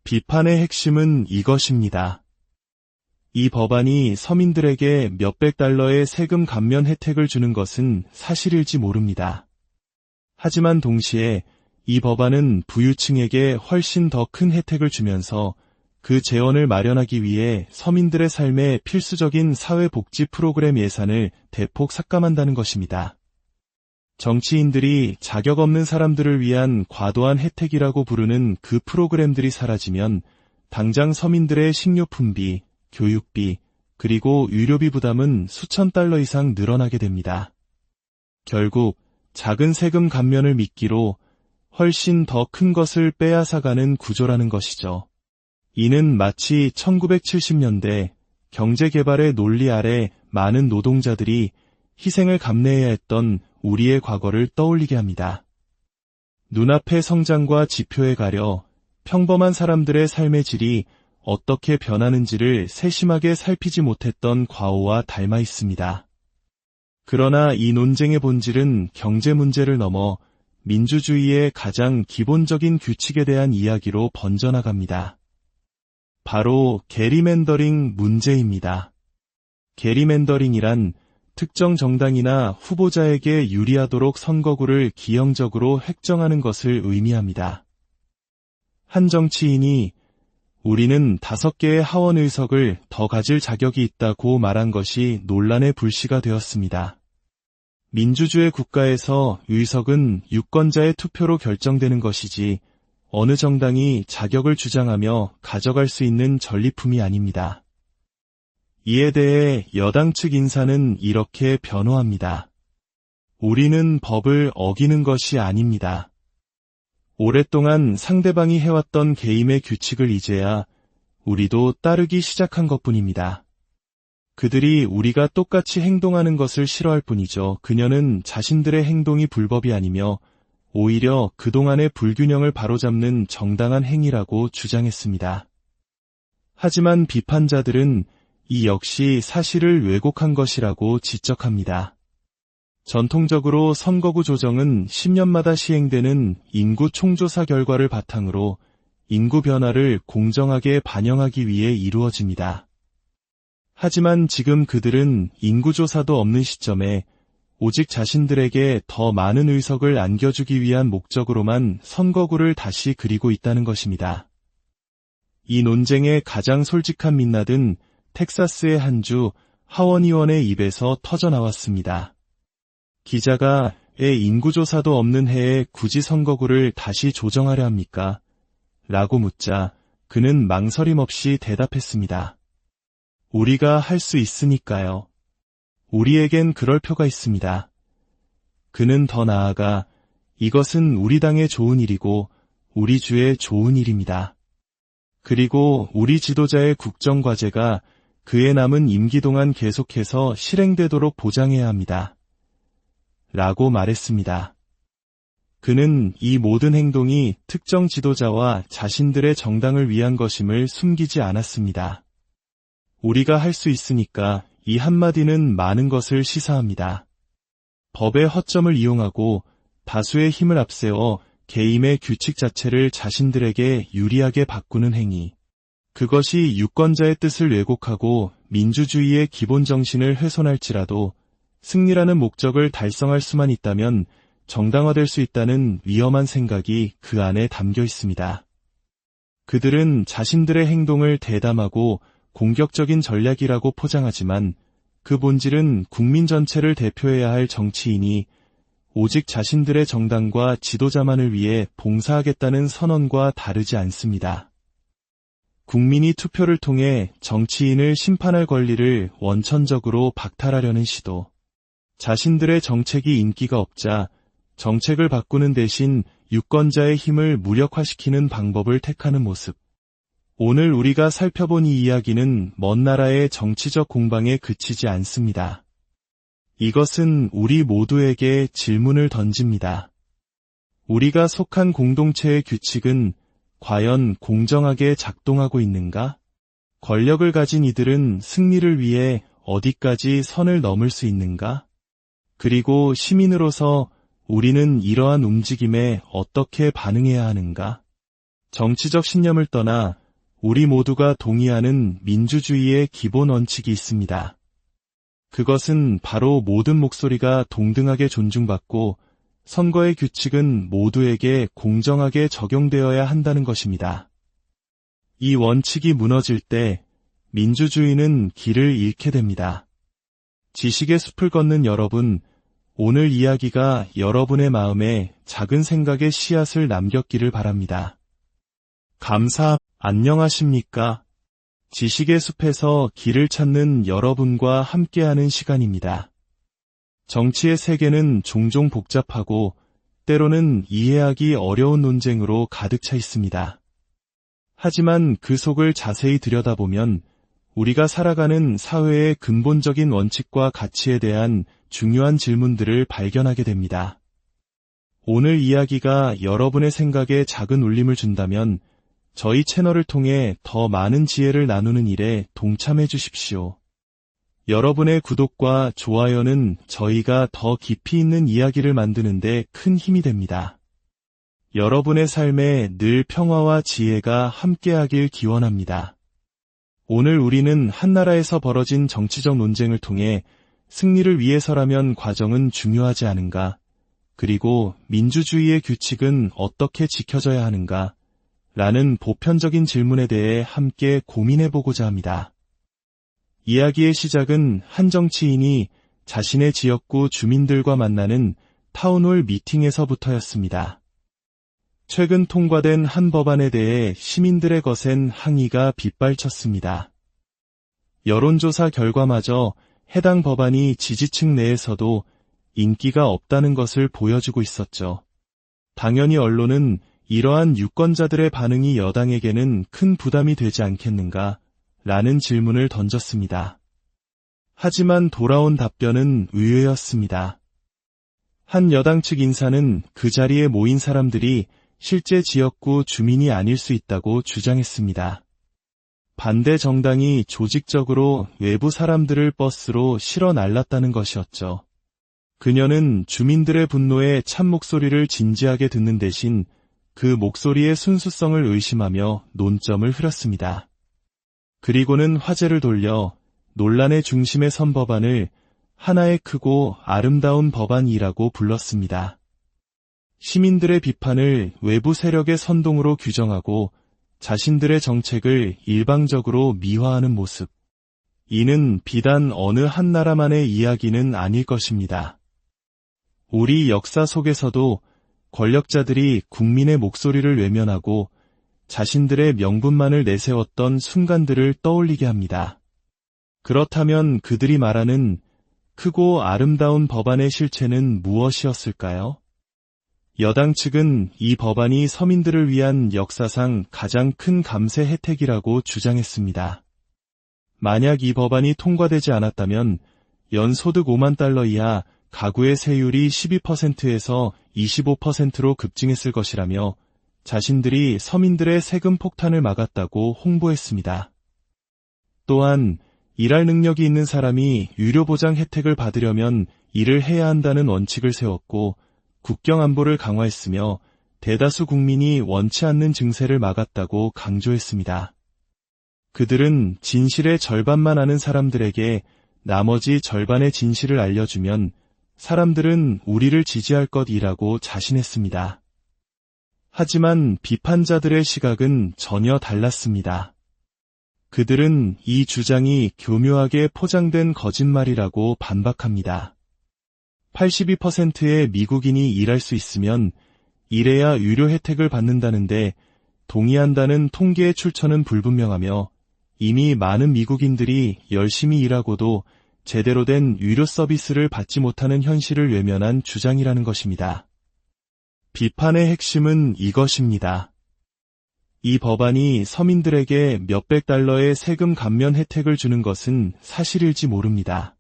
비판의 핵심은 이것입니다. 이 법안이 서민들에게 몇백 달러의 세금 감면 혜택을 주는 것은 사실일지 모릅니다. 하지만 동시에 이 법안은 부유층에게 훨씬 더 큰 혜택을 주면서 그 재원을 마련하기 위해 서민들의 삶에 필수적인 사회복지 프로그램 예산을 대폭 삭감한다는 것입니다. 정치인들이 자격 없는 사람들을 위한 과도한 혜택이라고 부르는 그 프로그램들이 사라지면 당장 서민들의 식료품비, 교육비, 그리고 의료비 부담은 수천 달러 이상 늘어나게 됩니다. 결국 작은 세금 감면을 미끼로 훨씬 더 큰 것을 빼앗아가는 구조라는 것이죠. 이는 마치 1970년대 경제개발의 논리 아래 많은 노동자들이 희생을 감내해야 했던 우리의 과거를 떠올리게 합니다. 눈앞의 성장과 지표에 가려 평범한 사람들의 삶의 질이 어떻게 변하는지를 세심하게 살피지 못했던 과오와 닮아 있습니다. 그러나 이 논쟁의 본질은 경제 문제를 넘어 민주주의의 가장 기본적인 규칙에 대한 이야기로 번져나갑니다. 바로 게리맨더링 문제입니다. 게리맨더링이란 특정 정당이나 후보자에게 유리하도록 선거구를 기형적으로 획정하는 것을 의미합니다. 한 정치인이 우리는 5개의 하원 의석을 더 가질 자격이 있다고 말한 것이 논란의 불씨가 되었습니다. 민주주의 국가에서 의석은 유권자의 투표로 결정되는 것이지 어느 정당이 자격을 주장하며 가져갈 수 있는 전리품이 아닙니다. 이에 대해 여당 측 인사는 이렇게 변호합니다. 우리는 법을 어기는 것이 아닙니다. 오랫동안 상대방이 해왔던 게임의 규칙을 이제야 우리도 따르기 시작한 것뿐입니다. 그들이 우리가 똑같이 행동하는 것을 싫어할 뿐이죠. 그녀는 자신들의 행동이 불법이 아니며 오히려 그동안의 불균형을 바로잡는 정당한 행위라고 주장했습니다. 하지만 비판자들은 이 역시 사실을 왜곡한 것이라고 지적합니다. 전통적으로 선거구 조정은 10년마다 시행되는 인구 총조사 결과를 바탕으로 인구 변화를 공정하게 반영하기 위해 이루어집니다. 하지만 지금 그들은 인구조사도 없는 시점에 오직 자신들에게 더 많은 의석을 안겨주기 위한 목적으로만 선거구를 다시 그리고 있다는 것입니다. 이 논쟁의 가장 솔직한 민낯은 텍사스의 한 주 하원의원의 입에서 터져나왔습니다. 기자가 인구조사도 없는 해에 굳이 선거구를 다시 조정하려 합니까? 라고 묻자 그는 망설임 없이 대답했습니다. 우리가 할 수 있으니까요. 우리에겐 그럴 표가 있습니다. 그는 더 나아가 이것은 우리 당의 좋은 일이고 우리 주의 좋은 일입니다. 그리고 우리 지도자의 국정과제가 그의 남은 임기 동안 계속해서 실행되도록 보장해야 합니다. 라고 말했습니다. 그는 이 모든 행동이 특정 지도자와 자신들의 정당을 위한 것임을 숨기지 않았습니다. 우리가 할 수 있으니까 이 한마디는 많은 것을 시사합니다. 법의 허점을 이용하고 다수의 힘을 앞세워 개임의 규칙 자체를 자신들에게 유리하게 바꾸는 행위. 그것이 유권자의 뜻을 왜곡하고 민주주의의 기본 정신을 훼손할지라도 승리라는 목적을 달성할 수만 있다면 정당화될 수 있다는 위험한 생각이 그 안에 담겨 있습니다. 그들은 자신들의 행동을 대담하고 공격적인 전략이라고 포장하지만 그 본질은 국민 전체를 대표해야 할 정치인이 오직 자신들의 정당과 지도자만을 위해 봉사하겠다는 선언과 다르지 않습니다. 국민이 투표를 통해 정치인을 심판할 권리를 원천적으로 박탈하려는 시도. 자신들의 정책이 인기가 없자 정책을 바꾸는 대신 유권자의 힘을 무력화시키는 방법을 택하는 모습. 오늘 우리가 살펴본 이 이야기는 먼 나라의 정치적 공방에 그치지 않습니다. 이것은 우리 모두에게 질문을 던집니다. 우리가 속한 공동체의 규칙은 과연 공정하게 작동하고 있는가? 권력을 가진 이들은 승리를 위해 어디까지 선을 넘을 수 있는가? 그리고 시민으로서 우리는 이러한 움직임에 어떻게 반응해야 하는가? 정치적 신념을 떠나 우리 모두가 동의하는 민주주의의 기본 원칙이 있습니다. 그것은 바로 모든 목소리가 동등하게 존중받고 선거의 규칙은 모두에게 공정하게 적용되어야 한다는 것입니다. 이 원칙이 무너질 때 민주주의는 길을 잃게 됩니다. 지식의 숲을 걷는 여러분, 오늘 이야기가 여러분의 마음에 작은 생각의 씨앗을 남겼기를 바랍니다. 안녕하십니까? 지식의 숲에서 길을 찾는 여러분과 함께하는 시간입니다. 정치의 세계는 종종 복잡하고 때로는 이해하기 어려운 논쟁으로 가득 차 있습니다. 하지만 그 속을 자세히 들여다보면 우리가 살아가는 사회의 근본적인 원칙과 가치에 대한 중요한 질문들을 발견하게 됩니다. 오늘 이야기가 여러분의 생각에 작은 울림을 준다면 저희 채널을 통해 더 많은 지혜를 나누는 일에 동참해 주십시오. 여러분의 구독과 좋아요는 저희가 더 깊이 있는 이야기를 만드는 데 큰 힘이 됩니다. 여러분의 삶에 늘 평화와 지혜가 함께하길 기원합니다. 오늘 우리는 한 나라에서 벌어진 정치적 논쟁을 통해 승리를 위해서라면 과정은 중요하지 않은가? 그리고 민주주의의 규칙은 어떻게 지켜져야 하는가? 라는 보편적인 질문에 대해 함께 고민해보고자 합니다. 이야기의 시작은 한 정치인이 자신의 지역구 주민들과 만나는 타운홀 미팅에서부터였습니다. 최근 통과된 한 법안에 대해 시민들의 거센 항의가 빗발쳤습니다. 여론조사 결과마저 해당 법안이 지지층 내에서도 인기가 없다는 것을 보여주고 있었죠. 당연히 언론은 이러한 유권자들의 반응이 여당에게는 큰 부담이 되지 않겠는가? 라는 질문을 던졌습니다. 하지만 돌아온 답변은 의외였습니다. 한 여당 측 인사는 그 자리에 모인 사람들이 실제 지역구 주민이 아닐 수 있다고 주장했습니다. 반대 정당이 조직적으로 외부 사람들을 버스로 실어 날랐다는 것이었죠. 그녀는 주민들의 분노에 참 목소리를 진지하게 듣는 대신 그 목소리의 순수성을 의심하며 논점을 흐렸습니다. 그리고는 화제를 돌려 논란의 중심에 선 법안을 하나의 크고 아름다운 법안이라고 불렀습니다. 시민들의 비판을 외부 세력의 선동으로 규정하고 자신들의 정책을 일방적으로 미화하는 모습. 이는 비단 어느 한 나라만의 이야기는 아닐 것입니다. 우리 역사 속에서도 권력자들이 국민의 목소리를 외면하고 자신들의 명분만을 내세웠던 순간들을 떠올리게 합니다. 그렇다면 그들이 말하는 크고 아름다운 법안의 실체는 무엇이었을까요? 여당 측은 이 법안이 서민들을 위한 역사상 가장 큰 감세 혜택이라고 주장했습니다. 만약 이 법안이 통과되지 않았다면 연소득 5만 달러 이하 가구의 세율이 12%에서 25%로 급증했을 것이라며 자신들이 서민들의 세금 폭탄을 막았다고 홍보했습니다. 또한 일할 능력이 있는 사람이 유료보장 혜택을 받으려면 일을 해야 한다는 원칙을 세웠고 국경 안보를 강화했으며 대다수 국민이 원치 않는 증세를 막았다고 강조했습니다. 그들은 진실의 절반만 아는 사람들에게 나머지 절반의 진실을 알려주면 사람들은 우리를 지지할 것이라고 자신했습니다. 하지만 비판자들의 시각은 전혀 달랐습니다. 그들은 이 주장이 교묘하게 포장된 거짓말이라고 반박합니다. 82%의 미국인이 일할 수 있으면 일해야 유료 혜택을 받는다는데 동의한다는 통계의 출처는 불분명하며 이미 많은 미국인들이 열심히 일하고도 제대로 된 유료 서비스를 받지 못하는 현실을 외면한 주장이라는 것입니다. 비판의 핵심은 이것입니다. 이 법안이 서민들에게 몇백 달러의 세금 감면 혜택을 주는 것은 사실일지 모릅니다.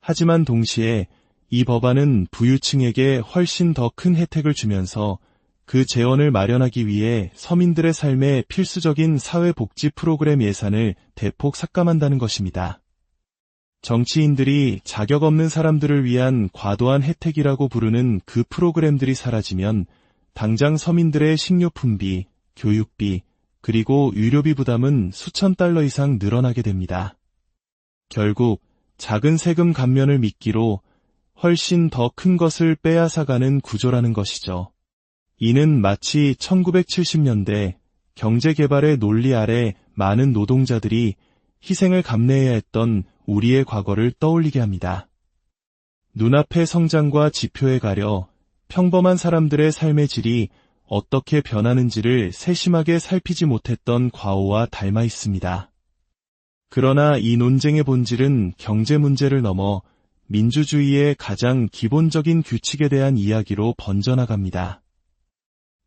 하지만 동시에 이 법안은 부유층에게 훨씬 더 큰 혜택을 주면서 그 재원을 마련하기 위해 서민들의 삶에 필수적인 사회복지 프로그램 예산을 대폭 삭감한다는 것입니다. 정치인들이 자격 없는 사람들을 위한 과도한 혜택이라고 부르는 그 프로그램들이 사라지면 당장 서민들의 식료품비, 교육비, 그리고 유료비 부담은 수천 달러 이상 늘어나게 됩니다. 결국 작은 세금 감면을 미끼로 훨씬 더 큰 것을 빼앗아가는 구조라는 것이죠. 이는 마치 1970년대 경제개발의 논리 아래 많은 노동자들이 희생을 감내해야 했던 우리의 과거를 떠올리게 합니다. 눈앞의 성장과 지표에 가려 평범한 사람들의 삶의 질이 어떻게 변하는지를 세심하게 살피지 못했던 과오와 닮아 있습니다. 그러나 이 논쟁의 본질은 경제 문제를 넘어 민주주의의 가장 기본적인 규칙에 대한 이야기로 번져나갑니다.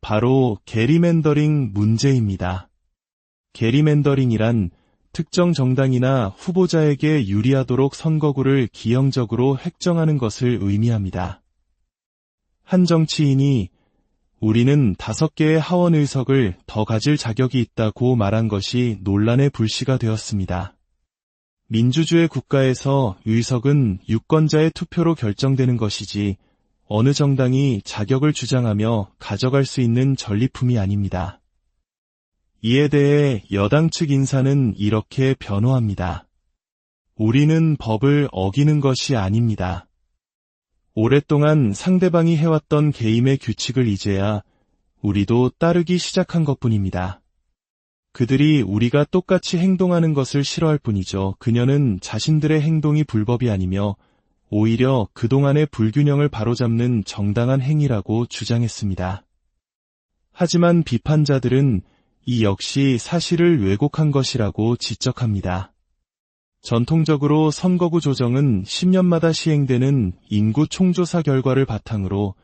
바로 게리맨더링 문제입니다. 게리맨더링이란 특정 정당이나 후보자에게 유리하도록 선거구를 기형적으로 획정하는 것을 의미합니다. 한 정치인이 우리는 5개의 하원 의석을 더 가질 자격이 있다고 말한 것이 논란의 불씨가 되었습니다. 민주주의 국가에서 의석은 유권자의 투표로 결정되는 것이지 어느 정당이 자격을 주장하며 가져갈 수 있는 전리품이 아닙니다. 이에 대해 여당 측 인사는 이렇게 변호합니다. 우리는 법을 어기는 것이 아닙니다. 오랫동안 상대방이 해왔던 게임의 규칙을 이제야 우리도 따르기 시작한 것뿐입니다. 그들이 우리가 똑같이 행동하는 것을 싫어할 뿐이죠. 그녀는 자신들의 행동이 불법이 아니며 오히려 그동안의 불균형을 바로잡는 정당한 행위라고 주장했습니다. 하지만 비판자들은 이 역시 사실을 왜곡한 것이라고 지적합니다. 전통적으로 선거구 조정은 10년마다 시행되는 인구 총조사 결과를 바탕으로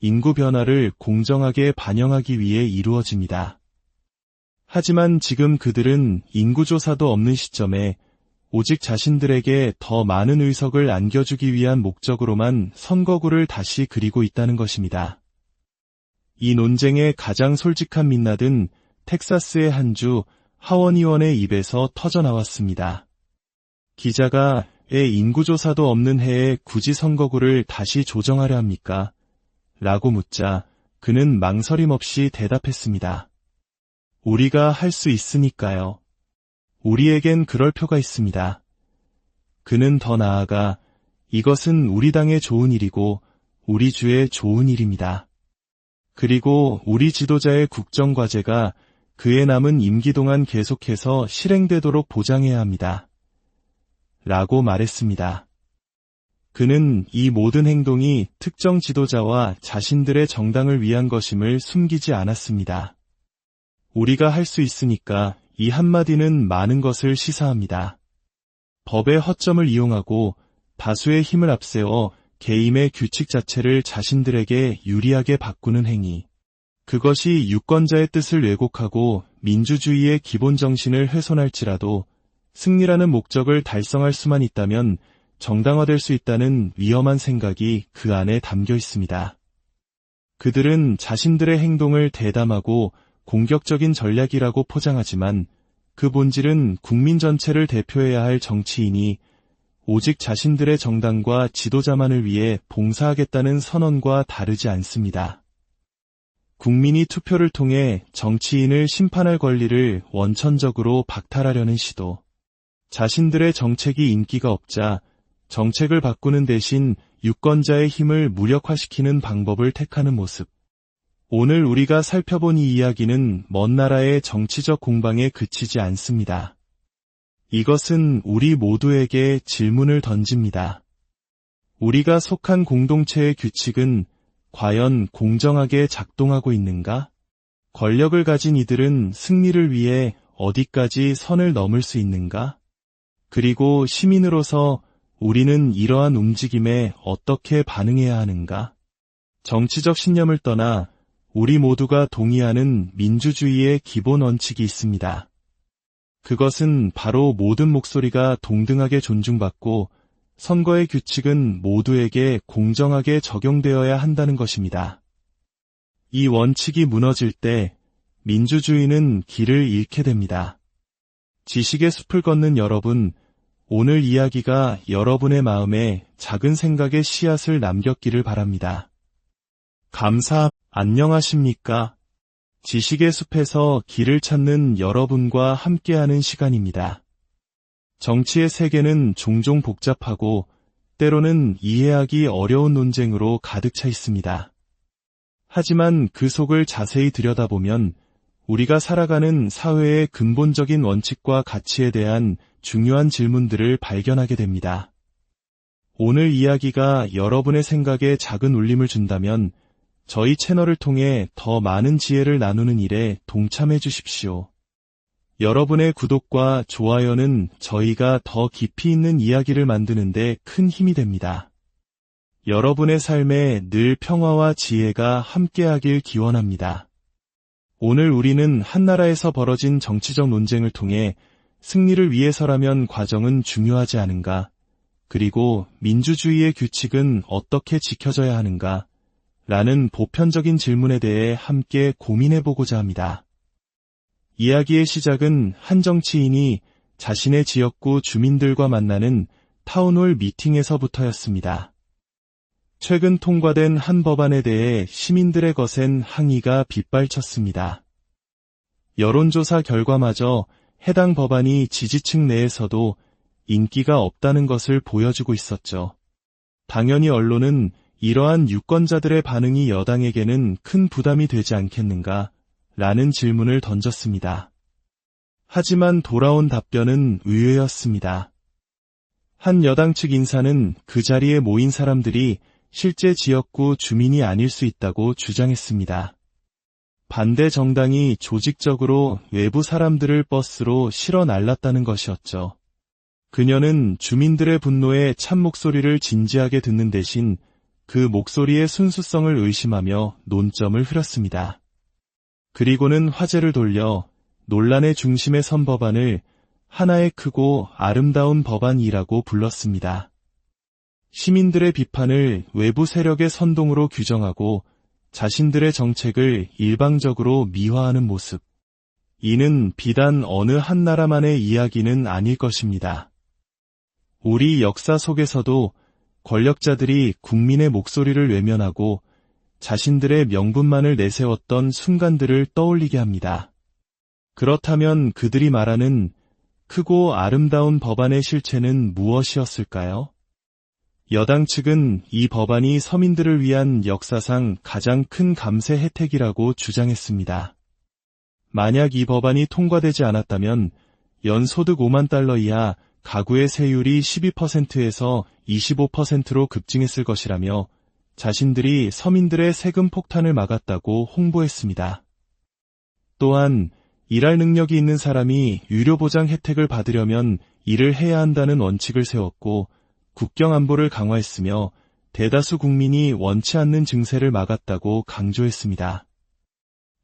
인구 변화를 공정하게 반영하기 위해 이루어집니다. 하지만 지금 그들은 인구조사도 없는 시점에 오직 자신들에게 더 많은 의석을 안겨주기 위한 목적으로만 선거구를 다시 그리고 있다는 것입니다. 이 논쟁의 가장 솔직한 민낯은 텍사스의 한 주 하원의원의 입에서 터져나왔습니다. 기자가 인구조사도 없는 해에 굳이 선거구를 다시 조정하려 합니까? 라고 묻자 그는 망설임 없이 대답했습니다. 우리가 할 수 있으니까요. 우리에겐 그럴 표가 있습니다. 그는 더 나아가 이것은 우리 당의 좋은 일이고 우리 주의 좋은 일입니다. 그리고 우리 지도자의 국정과제가 그의 남은 임기 동안 계속해서 실행되도록 보장해야 합니다. 라고 말했습니다. 그는 이 모든 행동이 특정 지도자와 자신들의 정당을 위한 것임을 숨기지 않았습니다. 우리가 할 수 있으니까 이 한마디는 많은 것을 시사합니다. 법의 허점을 이용하고 다수의 힘을 앞세워 개임의 규칙 자체를 자신들에게 유리하게 바꾸는 행위. 그것이 유권자의 뜻을 왜곡하고 민주주의의 기본 정신을 훼손할지라도 승리라는 목적을 달성할 수만 있다면 정당화될 수 있다는 위험한 생각이 그 안에 담겨 있습니다. 그들은 자신들의 행동을 대담하고 공격적인 전략이라고 포장하지만 그 본질은 국민 전체를 대표해야 할 정치인이 오직 자신들의 정당과 지도자만을 위해 봉사하겠다는 선언과 다르지 않습니다. 국민이 투표를 통해 정치인을 심판할 권리를 원천적으로 박탈하려는 시도, 자신들의 정책이 인기가 없자 정책을 바꾸는 대신 유권자의 힘을 무력화시키는 방법을 택하는 모습. 오늘 우리가 살펴본 이 이야기는 먼 나라의 정치적 공방에 그치지 않습니다. 이것은 우리 모두에게 질문을 던집니다. 우리가 속한 공동체의 규칙은 과연 공정하게 작동하고 있는가? 권력을 가진 이들은 승리를 위해 어디까지 선을 넘을 수 있는가? 그리고 시민으로서 우리는 이러한 움직임에 어떻게 반응해야 하는가? 정치적 신념을 떠나 우리 모두가 동의하는 민주주의의 기본 원칙이 있습니다. 그것은 바로 모든 목소리가 동등하게 존중받고 선거의 규칙은 모두에게 공정하게 적용되어야 한다는 것입니다. 이 원칙이 무너질 때 민주주의는 길을 잃게 됩니다. 지식의 숲을 걷는 여러분, 오늘 이야기가 여러분의 마음에 작은 생각의 씨앗을 남겼기를 바랍니다. 안녕하십니까? 지식의 숲에서 길을 찾는 여러분과 함께하는 시간입니다. 정치의 세계는 종종 복잡하고 때로는 이해하기 어려운 논쟁으로 가득 차 있습니다. 하지만 그 속을 자세히 들여다보면 우리가 살아가는 사회의 근본적인 원칙과 가치에 대한 중요한 질문들을 발견하게 됩니다. 오늘 이야기가 여러분의 생각에 작은 울림을 준다면 저희 채널을 통해 더 많은 지혜를 나누는 일에 동참해 주십시오. 여러분의 구독과 좋아요는 저희가 더 깊이 있는 이야기를 만드는 데 큰 힘이 됩니다. 여러분의 삶에 늘 평화와 지혜가 함께하길 기원합니다. 오늘 우리는 한나라에서 벌어진 정치적 논쟁을 통해 승리를 위해서라면 과정은 중요하지 않은가, 그리고 민주주의의 규칙은 어떻게 지켜져야 하는가, 라는 보편적인 질문에 대해 함께 고민해보고자 합니다. 이야기의 시작은 한 정치인이 자신의 지역구 주민들과 만나는 타운홀 미팅에서부터였습니다. 최근 통과된 한 법안에 대해 시민들의 거센 항의가 빗발쳤습니다. 여론조사 결과마저 해당 법안이 지지층 내에서도 인기가 없다는 것을 보여주고 있었죠. 당연히 언론은 이러한 유권자들의 반응이 여당에게는 큰 부담이 되지 않겠는가? 라는 질문을 던졌습니다. 하지만 돌아온 답변은 의외였습니다. 한 여당 측 인사는 그 자리에 모인 사람들이 실제 지역구 주민이 아닐 수 있다고 주장했습니다. 반대 정당이 조직적으로 외부 사람들을 버스로 실어 날랐다는 것이었죠. 그녀는 주민들의 분노에 참 목소리를 진지하게 듣는 대신 그 목소리의 순수성을 의심하며 논점을 흐렸습니다. 그리고는 화제를 돌려 논란의 중심에 선 법안을 하나의 크고 아름다운 법안이라고 불렀습니다. 시민들의 비판을 외부 세력의 선동으로 규정하고 자신들의 정책을 일방적으로 미화하는 모습. 이는 비단 어느 한 나라만의 이야기는 아닐 것입니다. 우리 역사 속에서도 권력자들이 국민의 목소리를 외면하고 자신들의 명분만을 내세웠던 순간들을 떠올리게 합니다. 그렇다면 그들이 말하는 크고 아름다운 법안의 실체는 무엇이었을까요? 여당 측은 이 법안이 서민들을 위한 역사상 가장 큰 감세 혜택이라고 주장했습니다. 만약 이 법안이 통과되지 않았다면 연소득 5만 달러 이하 가구의 세율이 12%에서 25%로 급증했을 것이라며 자신들이 서민들의 세금 폭탄을 막았다고 홍보했습니다. 또한 일할 능력이 있는 사람이 유료보장 혜택을 받으려면 일을 해야 한다는 원칙을 세웠고 국경 안보를 강화했으며 대다수 국민이 원치 않는 증세를 막았다고 강조했습니다.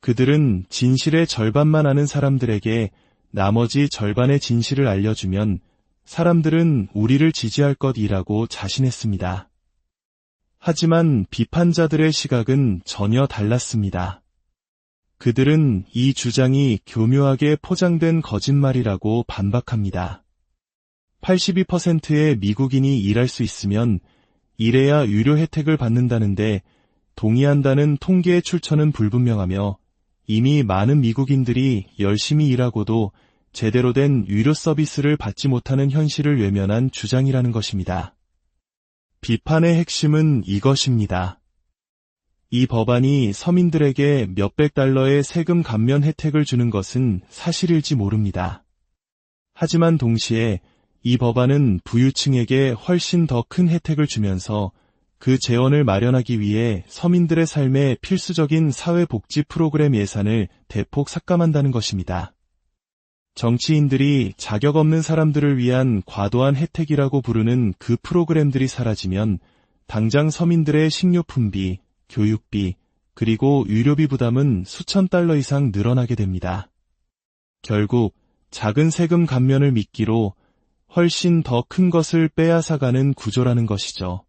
그들은 진실의 절반만 아는 사람들에게 나머지 절반의 진실을 알려주면 사람들은 우리를 지지할 것이라고 자신했습니다. 하지만 비판자들의 시각은 전혀 달랐습니다. 그들은 이 주장이 교묘하게 포장된 거짓말이라고 반박합니다. 82%의 미국인이 일할 수 있으면 일해야 유료 혜택을 받는다는데 동의한다는 통계의 출처는 불분명하며 이미 많은 미국인들이 열심히 일하고도 제대로 된 유료 서비스를 받지 못하는 현실을 외면한 주장이라는 것입니다. 비판의 핵심은 이것입니다. 이 법안이 서민들에게 몇백 달러의 세금 감면 혜택을 주는 것은 사실일지 모릅니다. 하지만 동시에 이 법안은 부유층에게 훨씬 더 큰 혜택을 주면서 그 재원을 마련하기 위해 서민들의 삶에 필수적인 사회복지 프로그램 예산을 대폭 삭감한다는 것입니다. 정치인들이 자격 없는 사람들을 위한 과도한 혜택이라고 부르는 그 프로그램들이 사라지면 당장 서민들의 식료품비, 교육비, 그리고 의료비 부담은 수천 달러 이상 늘어나게 됩니다. 결국 작은 세금 감면을 미끼로 훨씬 더 큰 것을 빼앗아가는 구조라는 것이죠.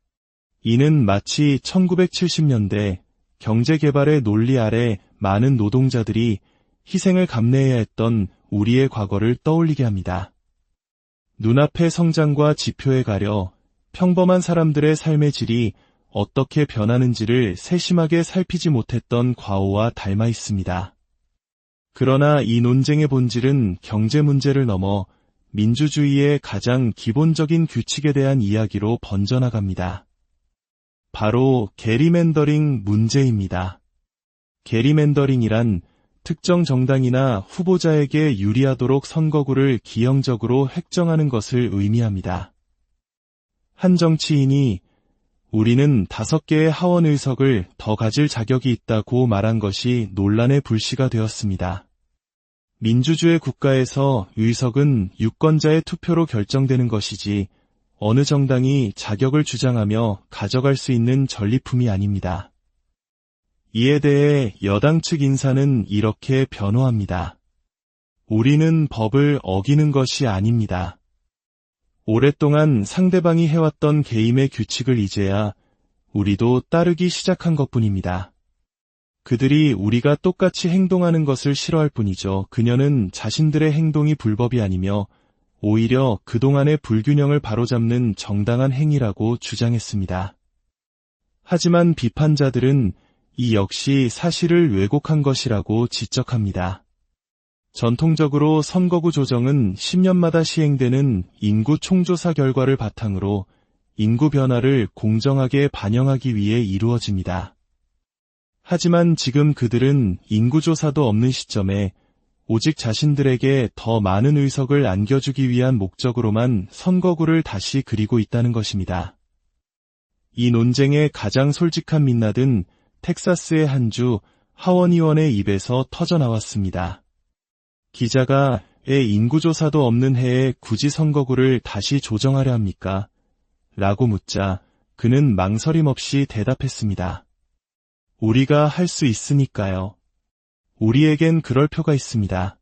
이는 마치 1970년대 경제개발의 논리 아래 많은 노동자들이 희생을 감내해야 했던 우리의 과거를 떠올리게 합니다. 눈앞의 성장과 지표에 가려 평범한 사람들의 삶의 질이 어떻게 변하는지를 세심하게 살피지 못했던 과오와 닮아 있습니다. 그러나 이 논쟁의 본질은 경제 문제를 넘어 민주주의의 가장 기본적인 규칙에 대한 이야기로 번져나갑니다. 바로 게리맨더링 문제입니다. 게리맨더링이란 특정 정당이나 후보자에게 유리하도록 선거구를 기형적으로 획정하는 것을 의미합니다. 한 정치인이 우리는 5개의 하원 의석을 더 가질 자격이 있다고 말한 것이 논란의 불씨가 되었습니다. 민주주의 국가에서 의석은 유권자의 투표로 결정되는 것이지 어느 정당이 자격을 주장하며 가져갈 수 있는 전리품이 아닙니다. 이에 대해 여당 측 인사는 이렇게 변호합니다. 우리는 법을 어기는 것이 아닙니다. 오랫동안 상대방이 해왔던 게임의 규칙을 이제야 우리도 따르기 시작한 것뿐입니다. 그들이 우리가 똑같이 행동하는 것을 싫어할 뿐이죠. 그녀는 자신들의 행동이 불법이 아니며 오히려 그동안의 불균형을 바로잡는 정당한 행위라고 주장했습니다. 하지만 비판자들은 이 역시 사실을 왜곡한 것이라고 지적합니다. 전통적으로 선거구 조정은 10년마다 시행되는 인구 총조사 결과를 바탕으로 인구 변화를 공정하게 반영하기 위해 이루어집니다. 하지만 지금 그들은 인구조사도 없는 시점에 오직 자신들에게 더 많은 의석을 안겨주기 위한 목적으로만 선거구를 다시 그리고 있다는 것입니다. 이 논쟁의 가장 솔직한 민낯은 텍사스의 한 주 하원의원의 입에서 터져나왔습니다. 기자가 인구조사도 없는 해에 굳이 선거구를 다시 조정하려 합니까? 라고 묻자 그는 망설임 없이 대답했습니다. 우리가 할 수 있으니까요. 우리에겐 그럴 표가 있습니다.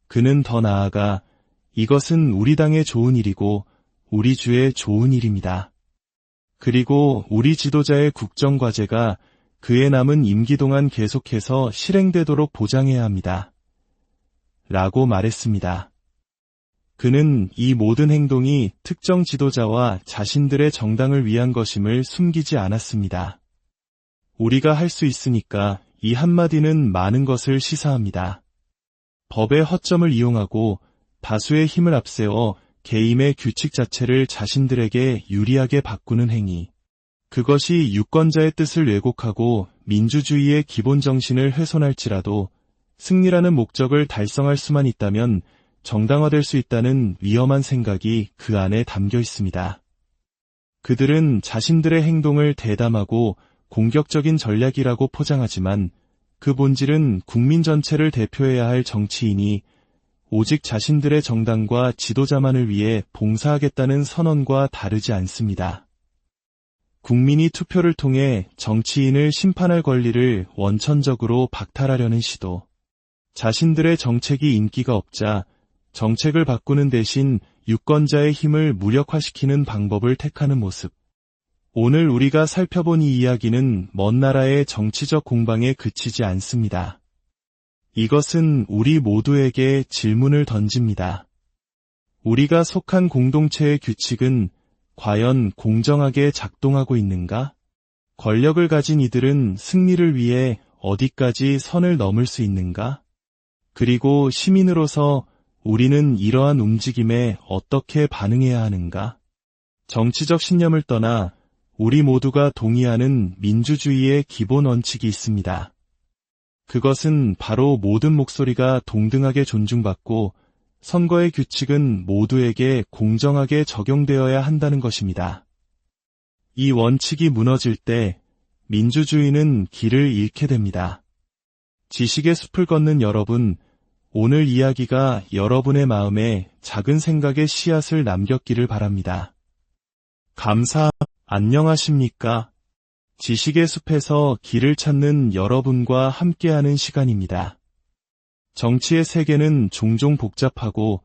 그는 더 나아가 이것은 우리 당의 좋은 일이고 우리 주의 좋은 일입니다. 그리고 우리 지도자의 국정과제가 그의 남은 임기 동안 계속해서 실행되도록 보장해야 합니다. 라고 말했습니다. 그는 이 모든 행동이 특정 지도자와 자신들의 정당을 위한 것임을 숨기지 않았습니다. 우리가 할 수 있으니까 이 한마디는 많은 것을 시사합니다. 법의 허점을 이용하고 다수의 힘을 앞세워 개임의 규칙 자체를 자신들에게 유리하게 바꾸는 행위. 그것이 유권자의 뜻을 왜곡하고 민주주의의 기본 정신을 훼손할지라도 승리라는 목적을 달성할 수만 있다면 정당화될 수 있다는 위험한 생각이 그 안에 담겨 있습니다. 그들은 자신들의 행동을 대담하고 공격적인 전략이라고 포장하지만 그 본질은 국민 전체를 대표해야 할 정치인이 오직 자신들의 정당과 지도자만을 위해 봉사하겠다는 선언과 다르지 않습니다. 국민이 투표를 통해 정치인을 심판할 권리를 원천적으로 박탈하려는 시도. 자신들의 정책이 인기가 없자 정책을 바꾸는 대신 유권자의 힘을 무력화시키는 방법을 택하는 모습. 오늘 우리가 살펴본 이 이야기는 먼 나라의 정치적 공방에 그치지 않습니다. 이것은 우리 모두에게 질문을 던집니다. 우리가 속한 공동체의 규칙은 과연 공정하게 작동하고 있는가? 권력을 가진 이들은 승리를 위해 어디까지 선을 넘을 수 있는가? 그리고 시민으로서 우리는 이러한 움직임에 어떻게 반응해야 하는가? 정치적 신념을 떠나 우리 모두가 동의하는 민주주의의 기본 원칙이 있습니다. 그것은 바로 모든 목소리가 동등하게 존중받고 선거의 규칙은 모두에게 공정하게 적용되어야 한다는 것입니다. 이 원칙이 무너질 때 민주주의는 길을 잃게 됩니다. 지식의 숲을 걷는 여러분, 오늘 이야기가 여러분의 마음에 작은 생각의 씨앗을 남겼기를 바랍니다. 안녕하십니까? 지식의 숲에서 길을 찾는 여러분과 함께하는 시간입니다. 정치의 세계는 종종 복잡하고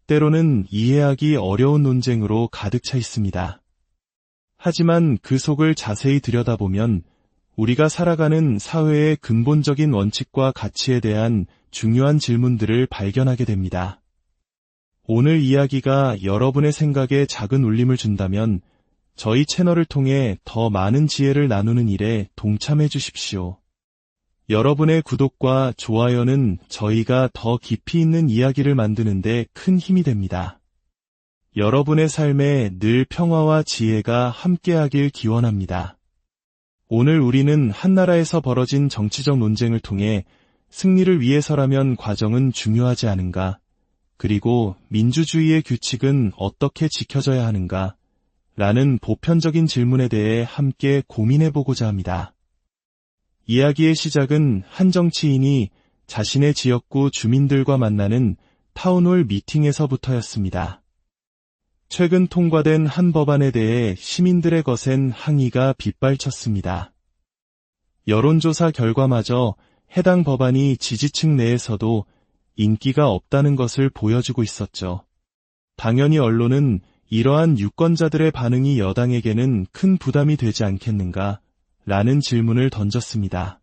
때로는 이해하기 어려운 논쟁으로 가득 차 있습니다. 하지만 그 속을 자세히 들여다보면 우리가 살아가는 사회의 근본적인 원칙과 가치에 대한 중요한 질문들을 발견하게 됩니다. 오늘 이야기가 여러분의 생각에 작은 울림을 준다면 저희 채널을 통해 더 많은 지혜를 나누는 일에 동참해 주십시오. 여러분의 구독과 좋아요는 저희가 더 깊이 있는 이야기를 만드는 데 큰 힘이 됩니다. 여러분의 삶에 늘 평화와 지혜가 함께하길 기원합니다. 오늘 우리는 한나라에서 벌어진 정치적 논쟁을 통해 승리를 위해서라면 과정은 중요하지 않은가, 그리고 민주주의의 규칙은 어떻게 지켜져야 하는가, 라는 보편적인 질문에 대해 함께 고민해보고자 합니다. 이야기의 시작은 한 정치인이 자신의 지역구 주민들과 만나는 타운홀 미팅에서부터였습니다. 최근 통과된 한 법안에 대해 시민들의 거센 항의가 빗발쳤습니다. 여론조사 결과마저 해당 법안이 지지층 내에서도 인기가 없다는 것을 보여주고 있었죠. 당연히 언론은 이러한 유권자들의 반응이 여당에게는 큰 부담이 되지 않겠는가? 라는 질문을 던졌습니다.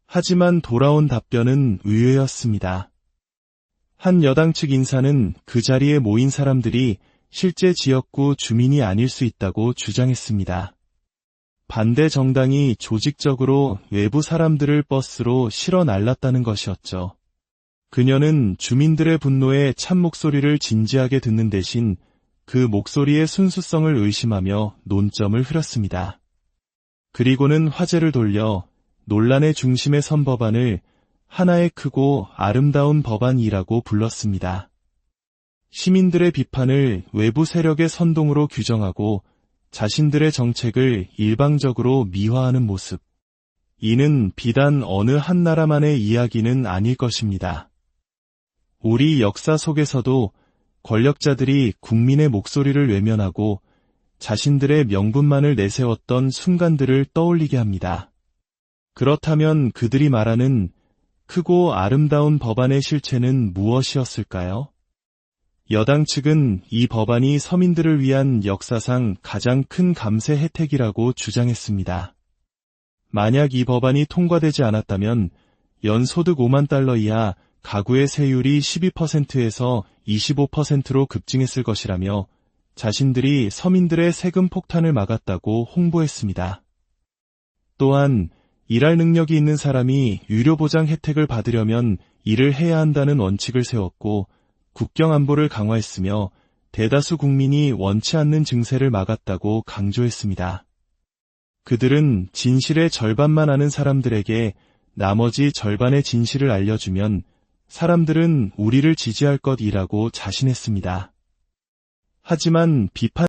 하지만 돌아온 답변은 의외였습니다. 한 여당 측 인사는 그 자리에 모인 사람들이 실제 지역구 주민이 아닐 수 있다고 주장했습니다. 반대 정당이 조직적으로 외부 사람들을 버스로 실어 날랐다는 것이었죠. 그녀는 주민들의 분노에 참 목소리를 진지하게 듣는 대신 그 목소리의 순수성을 의심하며 논점을 흐렸습니다. 그리고는 화제를 돌려 논란의 중심에 선 법안을 하나의 크고 아름다운 법안이라고 불렀습니다. 시민들의 비판을 외부 세력의 선동으로 규정하고 자신들의 정책을 일방적으로 미화하는 모습. 이는 비단 어느 한 나라만의 이야기는 아닐 것입니다. 우리 역사 속에서도 권력자들이 국민의 목소리를 외면하고 자신들의 명분만을 내세웠던 순간들을 떠올리게 합니다. 그렇다면 그들이 말하는 크고 아름다운 법안의 실체는 무엇이었을까요? 여당 측은 이 법안이 서민들을 위한 역사상 가장 큰 감세 혜택이라고 주장했습니다. 만약 이 법안이 통과되지 않았다면 연소득 5만 달러 이하 가구의 세율이 12%에서 25%로 급증했을 것이라며 자신들이 서민들의 세금 폭탄을 막았다고 홍보했습니다. 또한 일할 능력이 있는 사람이 유료보장 혜택을 받으려면 일을 해야 한다는 원칙을 세웠고 국경 안보를 강화했으며 대다수 국민이 원치 않는 증세를 막았다고 강조했습니다. 그들은 진실의 절반만 아는 사람들에게 나머지 절반의 진실을 알려주면 사람들은 우리를 지지할 것이라고 자신했습니다. 하지만 비판